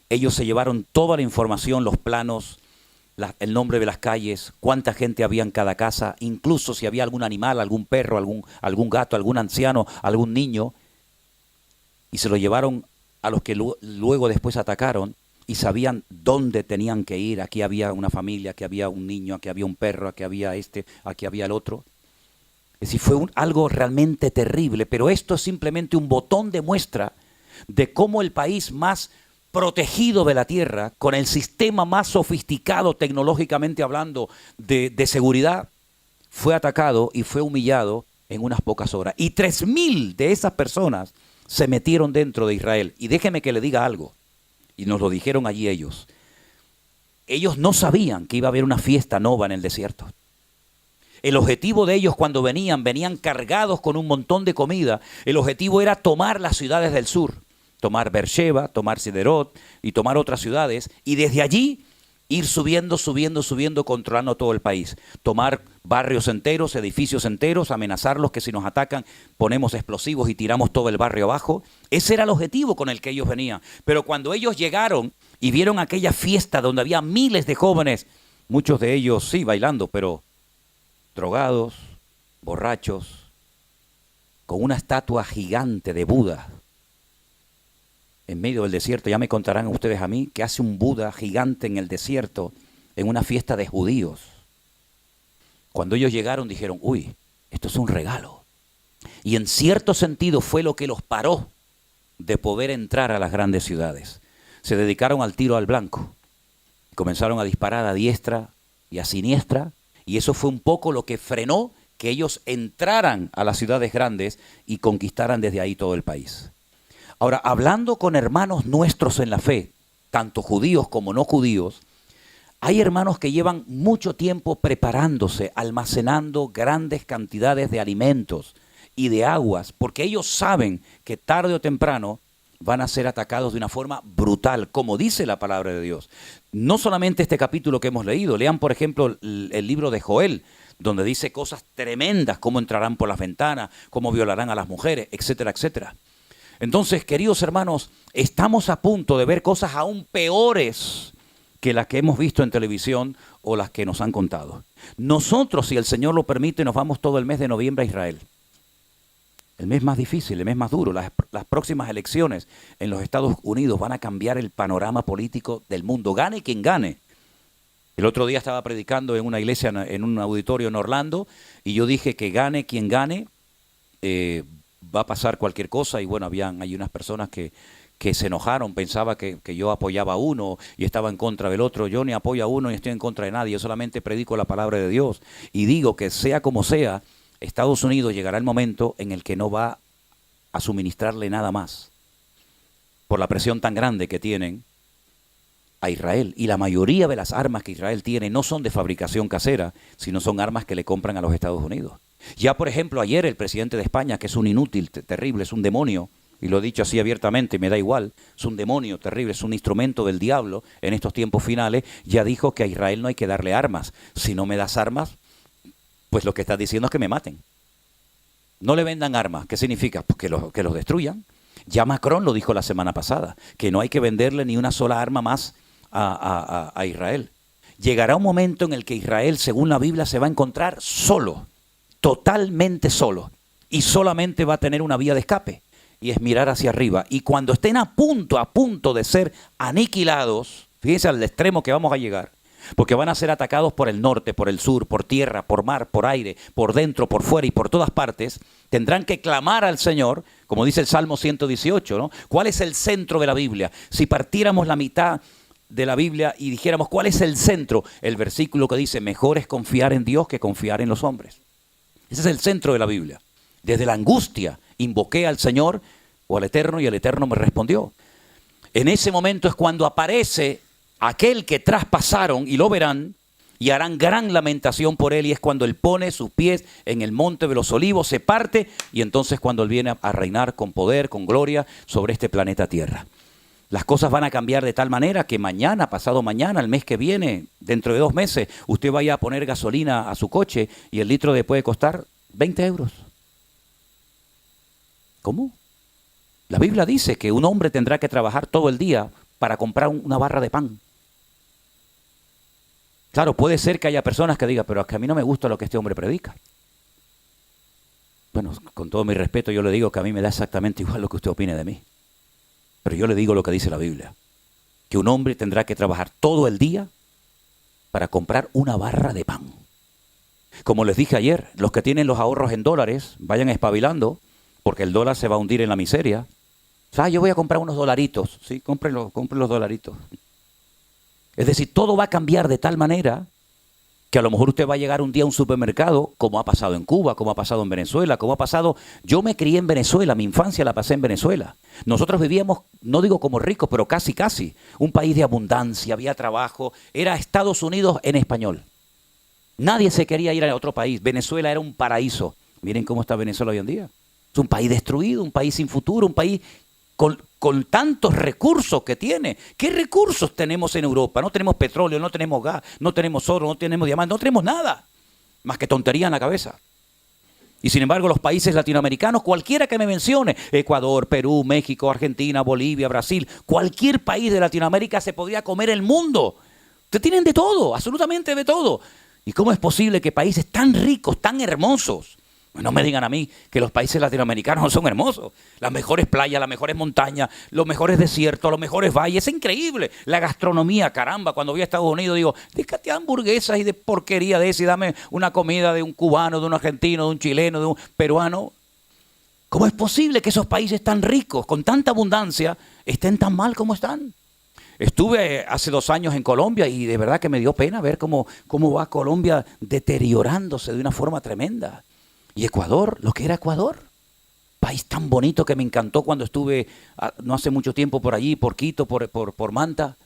S1: Ellos se llevaron toda la información, los planos, el nombre de las calles, cuánta gente había en cada casa, incluso si había algún animal, algún perro, algún gato, algún anciano, algún niño. Y se lo llevaron a los que luego después atacaron. Y sabían dónde tenían que ir. Aquí había una familia, aquí había un niño, aquí había un perro, aquí había aquí había el otro. Es decir, fue algo realmente terrible, pero esto es simplemente un botón de muestra de cómo el país más protegido de la tierra, con el sistema más sofisticado tecnológicamente hablando de seguridad, fue atacado y fue humillado en unas pocas horas. Y 3.000 de esas personas se metieron dentro de Israel. Y déjeme que le diga algo. Y nos lo dijeron allí ellos. Ellos no sabían que iba a haber una fiesta nova en el desierto. El objetivo de ellos cuando venían cargados con un montón de comida. El objetivo era tomar las ciudades del sur. Tomar Beersheba, tomar Siderot y tomar otras ciudades. Y desde allí ir subiendo, controlando todo el país. Tomar barrios enteros, edificios enteros, amenazarlos que si nos atacan ponemos explosivos y tiramos todo el barrio abajo. Ese era el objetivo con el que ellos venían. Pero cuando ellos llegaron y vieron aquella fiesta donde había miles de jóvenes, muchos de ellos sí bailando, pero drogados, borrachos, con una estatua gigante de Buda en medio del desierto. Ya me contarán ustedes a mí que hace un Buda gigante en el desierto en una fiesta de judíos. Cuando ellos llegaron dijeron, uy, esto es un regalo. Y en cierto sentido fue lo que los paró de poder entrar a las grandes ciudades. Se dedicaron al tiro al blanco. Comenzaron a disparar a diestra y a siniestra. Y eso fue un poco lo que frenó que ellos entraran a las ciudades grandes y conquistaran desde ahí todo el país. Ahora, hablando con hermanos nuestros en la fe, tanto judíos como no judíos, hay hermanos que llevan mucho tiempo preparándose, almacenando grandes cantidades de alimentos y de aguas, porque ellos saben que tarde o temprano van a ser atacados de una forma brutal, como dice la palabra de Dios. No solamente este capítulo que hemos leído, lean por ejemplo el libro de Joel, donde dice cosas tremendas, cómo entrarán por las ventanas, cómo violarán a las mujeres, etcétera, etcétera. Entonces, queridos hermanos, estamos a punto de ver cosas aún peores que las que hemos visto en televisión o las que nos han contado. Nosotros, si el Señor lo permite, nos vamos todo el mes de noviembre a Israel. El mes más difícil, el mes más duro. Las próximas elecciones en los Estados Unidos van a cambiar el panorama político del mundo. Gane quien gane. El otro día estaba predicando en una iglesia, en un auditorio en Orlando, y yo dije que gane quien gane, va a pasar cualquier cosa. Y bueno, hay unas personas que se enojaron, pensaba que yo apoyaba a uno y estaba en contra del otro. Yo ni apoyo a uno ni estoy en contra de nadie, yo solamente predico la palabra de Dios. Y digo que sea como sea, Estados Unidos llegará el momento en el que no va a suministrarle nada más por la presión tan grande que tienen a Israel. Y la mayoría de las armas que Israel tiene no son de fabricación casera, sino son armas que le compran a los Estados Unidos. Ya por ejemplo ayer el presidente de España, que es un inútil terrible, es un demonio, y lo he dicho así abiertamente, me da igual, es un demonio terrible, es un instrumento del diablo en estos tiempos finales, ya dijo que a Israel no hay que darle armas. Si no me das armas, pues lo que estás diciendo es que me maten. No le vendan armas. ¿Qué significa? Pues que los destruyan. Ya Macron lo dijo la semana pasada, que no hay que venderle ni una sola arma más a Israel. Llegará un momento en el que Israel, según la Biblia, se va a encontrar solo, totalmente solo, y solamente va a tener una vía de escape, y es mirar hacia arriba. Y cuando estén a punto de ser aniquilados, fíjense al extremo que vamos a llegar, porque van a ser atacados por el norte, por el sur, por tierra, por mar, por aire, por dentro, por fuera y por todas partes, tendrán que clamar al Señor, como dice el Salmo 118, ¿no? ¿Cuál es el centro de la Biblia? Si partiéramos la mitad de la Biblia y dijéramos, ¿cuál es el centro? El versículo que dice, mejor es confiar en Dios que confiar en los hombres. Ese es el centro de la Biblia. Desde la angustia invoqué al Señor o al Eterno y el Eterno me respondió. En ese momento es cuando aparece aquel que traspasaron y lo verán y harán gran lamentación por él, y es cuando él pone sus pies en el monte de los olivos, se parte, y entonces cuando él viene a reinar con poder, con gloria sobre este planeta Tierra. Las cosas van a cambiar de tal manera que mañana, pasado mañana, el mes que viene, dentro de 2 meses, usted vaya a poner gasolina a su coche y el litro puede costar 20 euros. ¿Cómo? La Biblia dice que un hombre tendrá que trabajar todo el día para comprar una barra de pan. Claro, puede ser que haya personas que digan, pero es que a mí no me gusta lo que este hombre predica. Bueno, con todo mi respeto, yo le digo que a mí me da exactamente igual lo que usted opine de mí. Pero yo le digo lo que dice la Biblia, que un hombre tendrá que trabajar todo el día para comprar una barra de pan. Como les dije ayer, los que tienen los ahorros en dólares, vayan espabilando, porque el dólar se va a hundir en la miseria. Yo voy a comprar unos dolaritos. Sí, compre los dolaritos. Es decir, todo va a cambiar de tal manera que a lo mejor usted va a llegar un día a un supermercado, como ha pasado en Cuba, como ha pasado en Venezuela, como ha pasado... Yo me crié en Venezuela, mi infancia la pasé en Venezuela. Nosotros vivíamos, no digo como ricos, pero casi, un país de abundancia, había trabajo, era Estados Unidos en español. Nadie se quería ir a otro país, Venezuela era un paraíso. Miren cómo está Venezuela hoy en día. Es un país destruido, un país sin futuro, un país con tantos recursos que tiene. ¿Qué recursos tenemos en Europa? No tenemos petróleo, no tenemos gas, no tenemos oro, no tenemos diamantes, no tenemos nada. Más que tontería en la cabeza. Y sin embargo, los países latinoamericanos, cualquiera que me mencione, Ecuador, Perú, México, Argentina, Bolivia, Brasil, cualquier país de Latinoamérica se podría comer el mundo. Ustedes tienen de todo, absolutamente de todo. ¿Y cómo es posible que países tan ricos, tan hermosos, No me digan a mí que los países latinoamericanos no son hermosos. Las mejores playas, las mejores montañas, los mejores desiertos, los mejores valles. Es increíble. La gastronomía, caramba. Cuando voy a Estados Unidos digo, déjate hamburguesas y de porquería de eso y dame una comida de un cubano, de un argentino, de un chileno, de un peruano. ¿Cómo es posible que esos países tan ricos, con tanta abundancia, estén tan mal como están? Estuve hace 2 años en Colombia y de verdad que me dio pena ver cómo va Colombia deteriorándose de una forma tremenda. Y Ecuador, lo que era Ecuador, país tan bonito que me encantó cuando estuve no hace mucho tiempo por allí, por Quito, por Manta.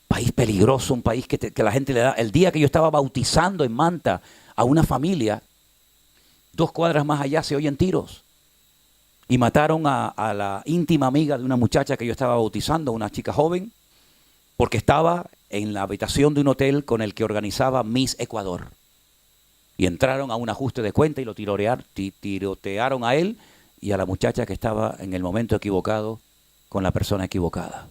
S1: País peligroso, un país que la gente le da. El día que yo estaba bautizando en Manta a una familia, 2 cuadras más allá se oyen tiros. Y mataron a la íntima amiga de una muchacha que yo estaba bautizando, una chica joven, porque estaba en la habitación de un hotel con el que organizaba Miss Ecuador. Y entraron a un ajuste de cuenta y lo tirotearon a él y a la muchacha que estaba en el momento equivocado con la persona equivocada.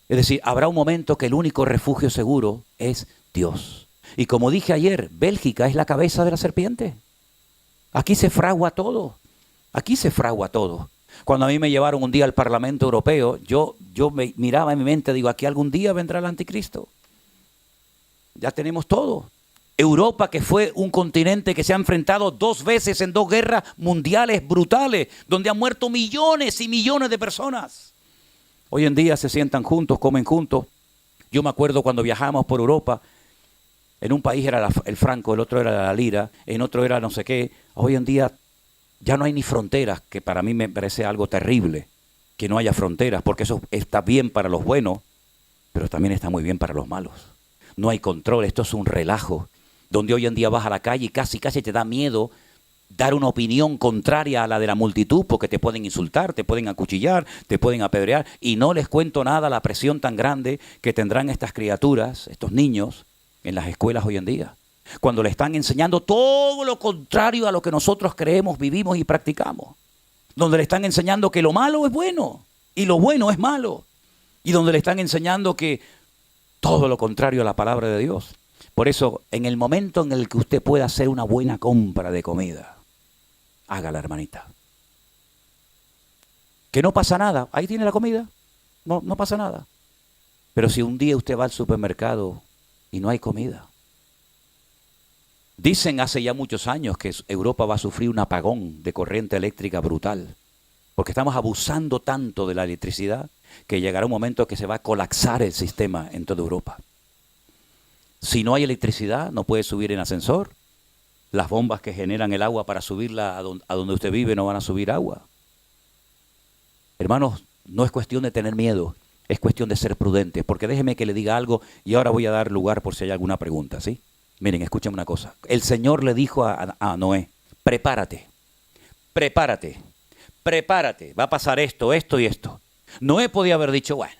S1: Es decir, habrá un momento que el único refugio seguro es Dios. Y como dije ayer, Bélgica es la cabeza de la serpiente. Aquí se fragua todo. Aquí se fragua todo. Cuando a mí me llevaron un día al Parlamento Europeo, yo me miraba en mi mente, digo, aquí algún día vendrá el anticristo. Ya tenemos todo. Europa, que fue un continente que se ha enfrentado 2 veces en 2 guerras mundiales brutales, donde han muerto millones y millones de personas. Hoy en día se sientan juntos, comen juntos. Yo me acuerdo cuando viajamos por Europa, en un país era el franco, el otro era la lira, en otro era no sé qué. Hoy en día ya no hay ni fronteras, que para mí me parece algo terrible, que no haya fronteras, porque eso está bien para los buenos, pero también está muy bien para los malos. No hay control, esto es un relajo, donde hoy en día vas a la calle y casi te da miedo dar una opinión contraria a la de la multitud, porque te pueden insultar, te pueden acuchillar, te pueden apedrear, y no les cuento nada la presión tan grande que tendrán estas criaturas, estos niños, en las escuelas hoy en día, cuando le están enseñando todo lo contrario a lo que nosotros creemos, vivimos y practicamos, donde le están enseñando que lo malo es bueno y lo bueno es malo, y donde le están enseñando que todo lo contrario a la palabra de Dios. Por eso, en el momento en el que usted pueda hacer una buena compra de comida, hágala, hermanita. Que no pasa nada, ahí tiene la comida, no pasa nada. Pero si un día usted va al supermercado y no hay comida, dicen hace ya muchos años que Europa va a sufrir un apagón de corriente eléctrica brutal, porque estamos abusando tanto de la electricidad que llegará un momento que se va a colapsar el sistema en toda Europa. Si no hay electricidad, no puede subir en ascensor. Las bombas que generan el agua para subirla a donde usted vive no van a subir agua. Hermanos, no es cuestión de tener miedo, es cuestión de ser prudentes, porque déjeme que le diga algo y ahora voy a dar lugar por si hay alguna pregunta, ¿sí? Miren, escuchen una cosa. El Señor le dijo a Noé, prepárate, va a pasar esto y esto. Noé podía haber dicho, bueno,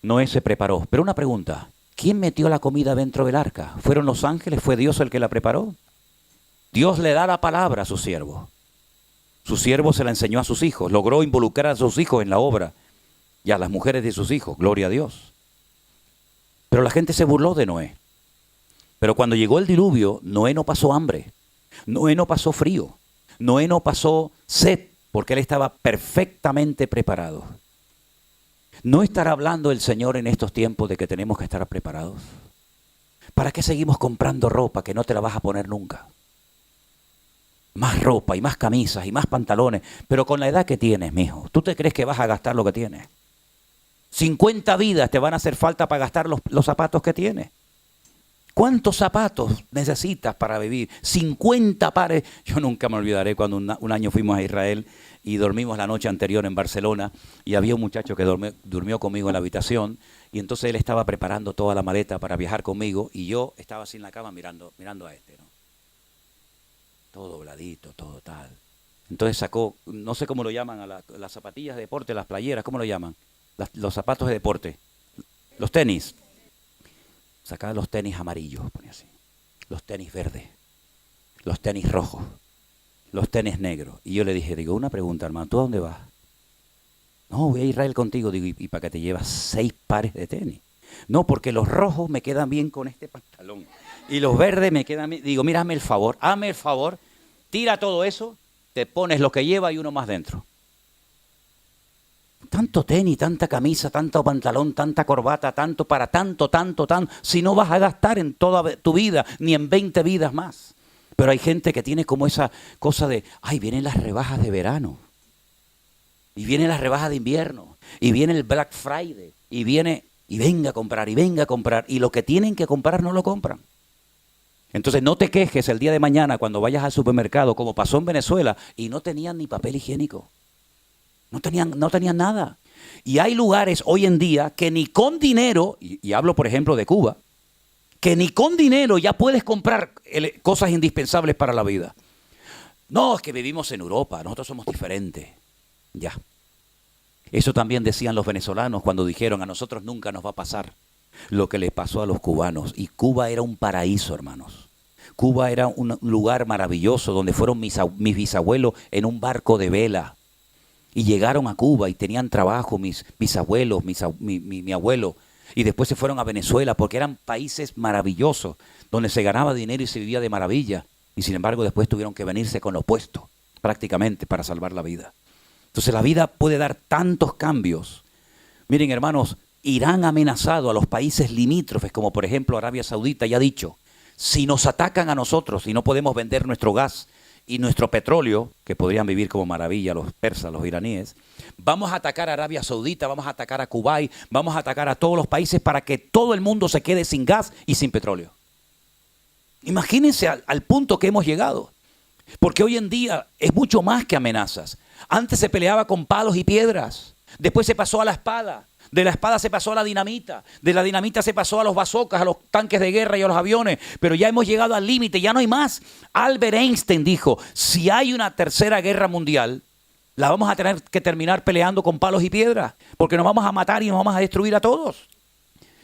S1: Noé se preparó, pero una pregunta, ¿quién metió la comida dentro del arca? ¿Fueron los ángeles? ¿Fue Dios el que la preparó? Dios le da la palabra a su siervo. Su siervo se la enseñó a sus hijos, logró involucrar a sus hijos en la obra y a las mujeres de sus hijos, gloria a Dios. Pero la gente se burló de Noé. Pero cuando llegó el diluvio, Noé no pasó hambre, Noé no pasó frío, Noé no pasó sed, porque él estaba perfectamente preparado. ¿No estará hablando el Señor en estos tiempos de que tenemos que estar preparados? ¿Para qué seguimos comprando ropa que no te la vas a poner nunca? Más ropa y más camisas y más pantalones, pero con la edad que tienes, mijo, ¿tú te crees que vas a gastar lo que tienes? 50 vidas te van a hacer falta para gastar los zapatos que tienes. ¿Cuántos zapatos necesitas para vivir? 50 pares. Yo nunca me olvidaré cuando un año fuimos a Israel y dormimos la noche anterior en Barcelona y había un muchacho que durmió conmigo en la habitación y entonces él estaba preparando toda la maleta para viajar conmigo y yo estaba así en la cama mirando a este, ¿no? Todo dobladito, todo tal. Entonces sacó, no sé cómo lo llaman, a las zapatillas de deporte, las playeras, ¿cómo lo llaman? Los zapatos de deporte, los tenis. Sacaba los tenis amarillos, ponía así, los tenis verdes, los tenis rojos, los tenis negros. Y yo le dije, una pregunta, hermano, ¿tú a dónde vas? No, voy a Israel contigo. Digo, ¿y para qué te llevas 6 pares de tenis? No, porque los rojos me quedan bien con este pantalón. Y los verdes me quedan, digo, mira, hazme el favor, tira todo eso, te pones lo que lleva y uno más dentro. Tanto tenis, tanta camisa, tanto pantalón, tanta corbata, tanto para tanto, si no vas a gastar en toda tu vida, ni en 20 vidas más. Pero hay gente que tiene como esa cosa de, ay, vienen las rebajas de verano, y vienen las rebajas de invierno, y viene el Black Friday, y venga a comprar, y lo que tienen que comprar no lo compran. Entonces no te quejes el día de mañana cuando vayas al supermercado, como pasó en Venezuela, y no tenían ni papel higiénico. No tenían nada. Y hay lugares hoy en día que ni con dinero, y hablo por ejemplo de Cuba, que ni con dinero ya puedes comprar cosas indispensables para la vida. No, es que vivimos en Europa, nosotros somos diferentes. Ya. Eso también decían los venezolanos cuando dijeron, a nosotros nunca nos va a pasar lo que les pasó a los cubanos. Y Cuba era un paraíso, hermanos. Cuba era un lugar maravilloso donde fueron mis bisabuelos en un barco de vela. Y llegaron a Cuba y tenían trabajo mis bisabuelos, mi abuelo. Y después se fueron a Venezuela porque eran países maravillosos, donde se ganaba dinero y se vivía de maravilla. Y sin embargo después tuvieron que venirse con lo opuesto, prácticamente, para salvar la vida. Entonces la vida puede dar tantos cambios. Miren, hermanos, Irán ha amenazado a los países limítrofes, como por ejemplo Arabia Saudita, y ha dicho, si nos atacan a nosotros y no podemos vender nuestro gas y nuestro petróleo, que podrían vivir como maravilla los persas, los iraníes, vamos a atacar a Arabia Saudita, vamos a atacar a Kuwait, vamos a atacar a todos los países para que todo el mundo se quede sin gas y sin petróleo. Imagínense al punto que hemos llegado. Porque hoy en día es mucho más que amenazas. Antes se peleaba con palos y piedras, después se pasó a la espada. De la espada se pasó a la dinamita, de la dinamita se pasó a los bazocas, a los tanques de guerra y a los aviones, pero ya hemos llegado al límite, ya no hay más. Albert Einstein dijo, si hay una tercera guerra mundial, la vamos a tener que terminar peleando con palos y piedras, porque nos vamos a matar y nos vamos a destruir a todos.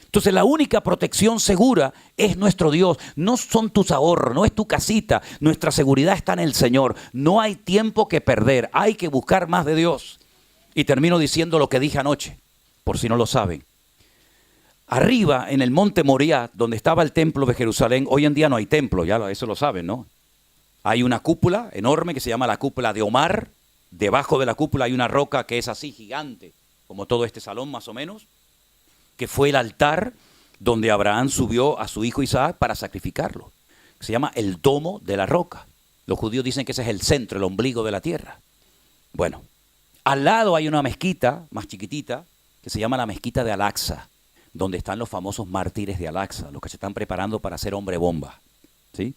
S1: Entonces la única protección segura es nuestro Dios, no son tus ahorros, no es tu casita, nuestra seguridad está en el Señor, no hay tiempo que perder, hay que buscar más de Dios. Y termino diciendo lo que dije anoche. Por si no lo saben. Arriba, en el monte Moriah, donde estaba el templo de Jerusalén, hoy en día no hay templo, ya eso lo saben, ¿no? Hay una cúpula enorme que se llama la cúpula de Omar. Debajo de la cúpula hay una roca que es así gigante, como todo este salón más o menos, que fue el altar donde Abraham subió a su hijo Isaac para sacrificarlo. Se llama el domo de la roca. Los judíos dicen que ese es el centro, el ombligo de la tierra. Bueno, al lado hay una mezquita más chiquitita, que se llama la mezquita de Al-Aqsa, donde están los famosos mártires de Al-Aqsa, los que se están preparando para ser hombre bomba, ¿sí?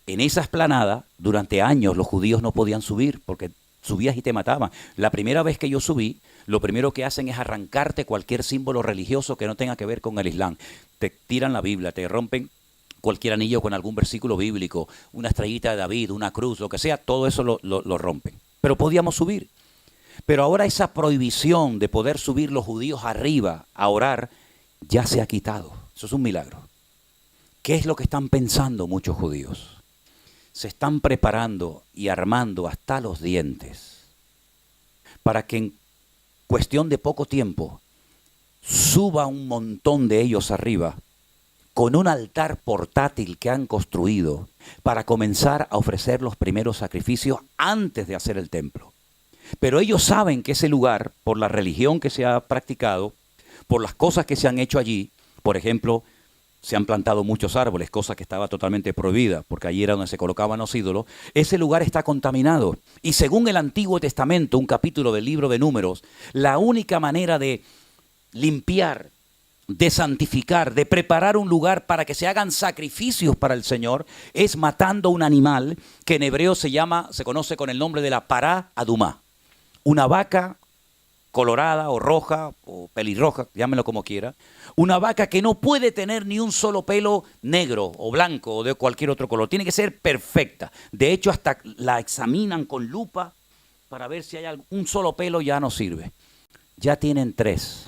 S1: En esa explanada, durante años los judíos no podían subir, porque subías y te mataban. La primera vez que yo subí, lo primero que hacen es arrancarte cualquier símbolo religioso que no tenga que ver con el Islam. Te tiran la Biblia, te rompen cualquier anillo con algún versículo bíblico, una estrellita de David, una cruz, lo que sea, todo eso lo rompen. Pero podíamos subir. Pero ahora esa prohibición de poder subir los judíos arriba a orar ya se ha quitado. Eso es un milagro. ¿Qué es lo que están pensando muchos judíos? Se están preparando y armando hasta los dientes para que en cuestión de poco tiempo suba un montón de ellos arriba con un altar portátil que han construido para comenzar a ofrecer los primeros sacrificios antes de hacer el templo. Pero ellos saben que ese lugar, por la religión que se ha practicado, por las cosas que se han hecho allí, por ejemplo, se han plantado muchos árboles, cosa que estaba totalmente prohibida, porque allí era donde se colocaban los ídolos, ese lugar está contaminado. Y según el Antiguo Testamento, un capítulo del libro de Números, la única manera de limpiar, de santificar, de preparar un lugar para que se hagan sacrificios para el Señor, es matando un animal que en hebreo se conoce con el nombre de la pará adumá. Una vaca colorada o roja o pelirroja, llámenlo como quiera, una vaca que no puede tener ni un solo pelo negro o blanco o de cualquier otro color, tiene que ser perfecta. De hecho, hasta la examinan con lupa para ver si hay un solo pelo, ya no sirve. Ya tienen 3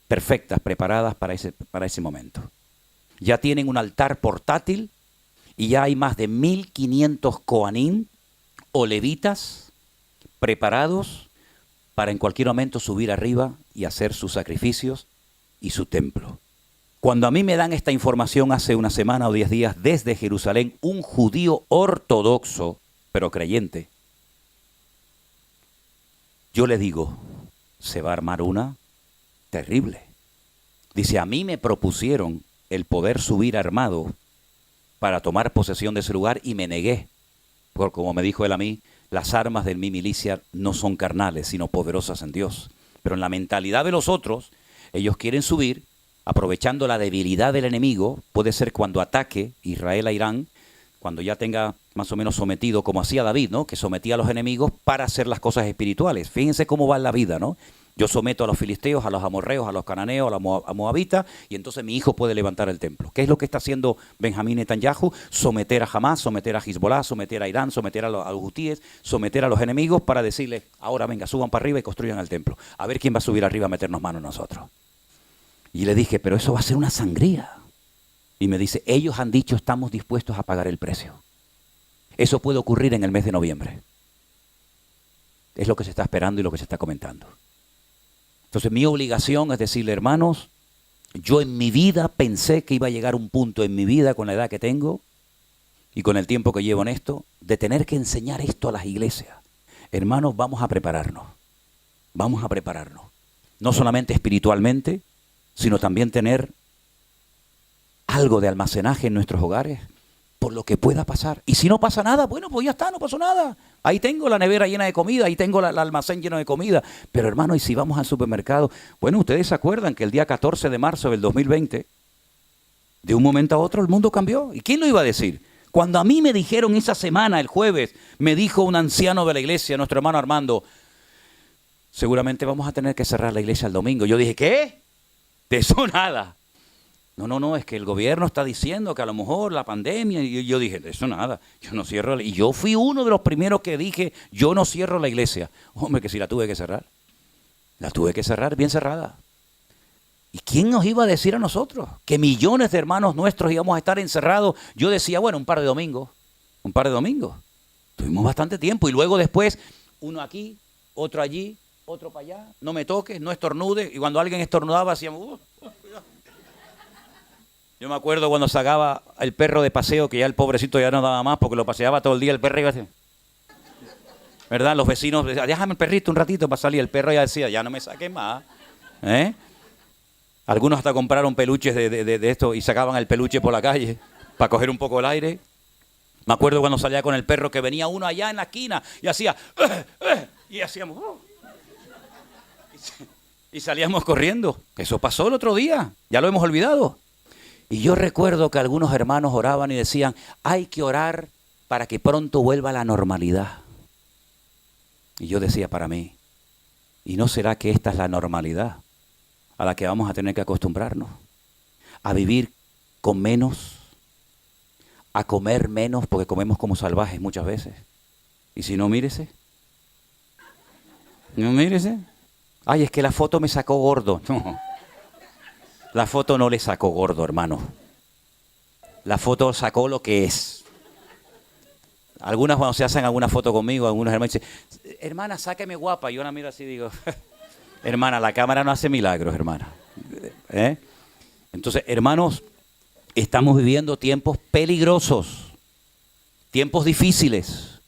S1: perfectas, preparadas para ese momento. Ya tienen un altar portátil y ya hay más de 1500 coanín o levitas preparados para en cualquier momento subir arriba y hacer sus sacrificios y su templo. Cuando a mí me dan esta información hace una semana o 10 días desde Jerusalén, un judío ortodoxo, pero creyente, yo le digo, se va a armar una terrible. Dice, a mí me propusieron el poder subir armado para tomar posesión de ese lugar y me negué. Porque como me dijo él a mí, las armas de mi milicia no son carnales, sino poderosas en Dios. Pero en la mentalidad de los otros, ellos quieren subir, aprovechando la debilidad del enemigo, puede ser cuando ataque Israel a Irán, cuando ya tenga más o menos sometido, como hacía David, ¿no? Que sometía a los enemigos para hacer las cosas espirituales. Fíjense cómo va en la vida, ¿no? Yo someto a los filisteos, a los amorreos, a los cananeos, a los moabitas, y entonces mi hijo puede levantar el templo. ¿Qué es lo que está haciendo Benjamín Netanyahu? Someter a Hamás, someter a Hezbollah, someter a Irán, someter a los hutíes, someter a los enemigos para decirles, ahora venga, suban para arriba y construyan el templo. A ver quién va a subir arriba a meternos mano nosotros. Y le dije, pero eso va a ser una sangría. Y me dice, ellos han dicho, estamos dispuestos a pagar el precio. Eso puede ocurrir en el mes de noviembre. Es lo que se está esperando y lo que se está comentando. Entonces mi obligación es decirle, hermanos, yo en mi vida pensé que iba a llegar un punto en mi vida con la edad que tengo y con el tiempo que llevo en esto, de tener que enseñar esto a las iglesias. Hermanos, vamos a prepararnos. Vamos a prepararnos. No solamente espiritualmente, sino también tener algo de almacenaje en nuestros hogares por lo que pueda pasar. Y si no pasa nada, bueno, pues ya está, no pasó nada. Ahí tengo la nevera llena de comida, ahí tengo el almacén lleno de comida. Pero hermano, ¿y si vamos al supermercado? Bueno, ustedes se acuerdan que el día 14 de marzo del 2020, de un momento a otro el mundo cambió. ¿Y quién lo iba a decir? Cuando a mí me dijeron esa semana, el jueves, me dijo un anciano de la iglesia, nuestro hermano Armando, seguramente vamos a tener que cerrar la iglesia el domingo. Yo dije, ¿qué? De eso nada. No, es que el gobierno está diciendo que a lo mejor la pandemia, y yo dije, de eso nada, yo no cierro, y yo fui uno de los primeros que dije, yo no cierro la iglesia. Hombre, que si la tuve que cerrar, bien cerrada. ¿Y quién nos iba a decir a nosotros? Que millones de hermanos nuestros íbamos a estar encerrados. Yo decía, bueno, un par de domingos. Tuvimos bastante tiempo, y luego después, uno aquí, otro allí, otro para allá, no me toques, no estornudes, y cuando alguien estornudaba, hacíamos, Yo me acuerdo cuando sacaba el perro de paseo, que ya el pobrecito ya no daba más porque lo paseaba todo el día, el perro iba así. ¿Verdad? Los vecinos decían, déjame el perrito un ratito para salir. El perro ya decía, ya no me saques más. Algunos hasta compraron peluches de esto y sacaban el peluche por la calle para coger un poco el aire. Me acuerdo cuando salía con el perro que venía uno allá en la esquina y hacía, y hacíamos, y salíamos corriendo. Eso pasó el otro día, ya lo hemos olvidado. Y yo recuerdo que algunos hermanos oraban y decían, hay que orar para que pronto vuelva la normalidad. Y yo decía para mí, ¿y no será que esta es la normalidad a la que vamos a tener que acostumbrarnos? A vivir con menos, a comer menos, porque comemos como salvajes muchas veces. Y si no, mírese. No, mírese. Ay, es que la foto me sacó gordo. No. La foto no le sacó gordo, hermano. La foto sacó lo que es. Algunas cuando se hacen alguna foto conmigo, algunos hermanos dicen, hermana, sáqueme guapa. Y yo la miro así y digo, hermana, la cámara no hace milagros, hermana. Entonces, hermanos, estamos viviendo tiempos peligrosos, tiempos difíciles,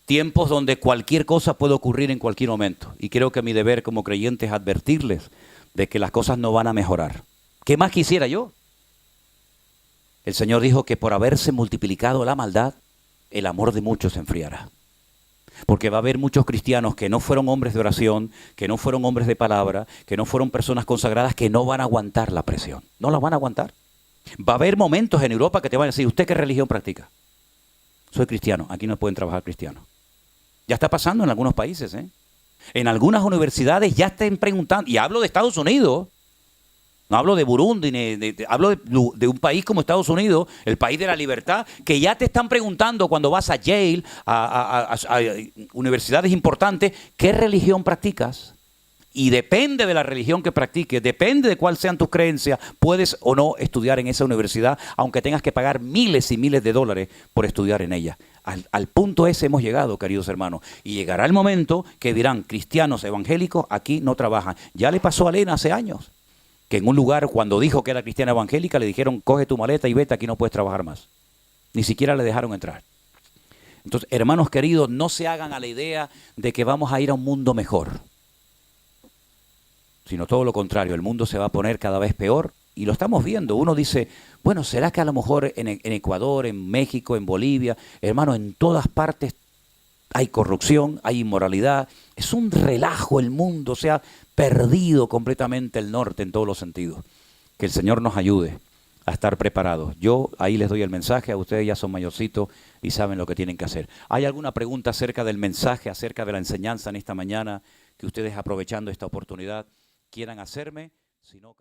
S1: tiempos donde cualquier cosa puede ocurrir en cualquier momento. Y creo que mi deber como creyente es advertirles de que las cosas no van a mejorar. ¿Qué más quisiera yo? El Señor dijo que por haberse multiplicado la maldad, el amor de muchos se enfriará. Porque va a haber muchos cristianos que no fueron hombres de oración, que no fueron hombres de palabra, que no fueron personas consagradas, que no van a aguantar la presión. No la van a aguantar. Va a haber momentos en Europa que te van a decir, ¿usted qué religión practica? Soy cristiano, aquí no pueden trabajar cristianos. Ya está pasando en algunos países, En algunas universidades ya estén preguntando, y hablo de Estados Unidos, no hablo de Burundi, hablo de un país como Estados Unidos, el país de la libertad, que ya te están preguntando cuando vas a Yale, a universidades importantes, ¿qué religión practicas? Y depende de la religión que practiques, depende de cuáles sean tus creencias, puedes o no estudiar en esa universidad, aunque tengas que pagar miles y miles de dólares por estudiar en ella. Al punto ese hemos llegado, queridos hermanos. Y llegará el momento que dirán, cristianos evangélicos aquí no trabajan. Ya le pasó a Elena hace años. que en un lugar, cuando dijo que era cristiana evangélica, le dijeron, coge tu maleta y vete, aquí no puedes trabajar más. Ni siquiera le dejaron entrar. Entonces, hermanos queridos, no se hagan a la idea de que vamos a ir a un mundo mejor, sino todo lo contrario, el mundo se va a poner cada vez peor y lo estamos viendo. Uno dice, bueno, ¿será que a lo mejor en Ecuador, en México, en Bolivia, hermano, en todas partes hay corrupción, hay inmoralidad? Es un relajo el mundo, se ha perdido completamente el norte en todos los sentidos. Que el Señor nos ayude a estar preparados. Yo ahí les doy el mensaje, a ustedes ya son mayorcitos y saben lo que tienen que hacer. ¿Hay alguna pregunta acerca del mensaje, acerca de la enseñanza en esta mañana que ustedes, aprovechando esta oportunidad, quieran hacerme? Si no,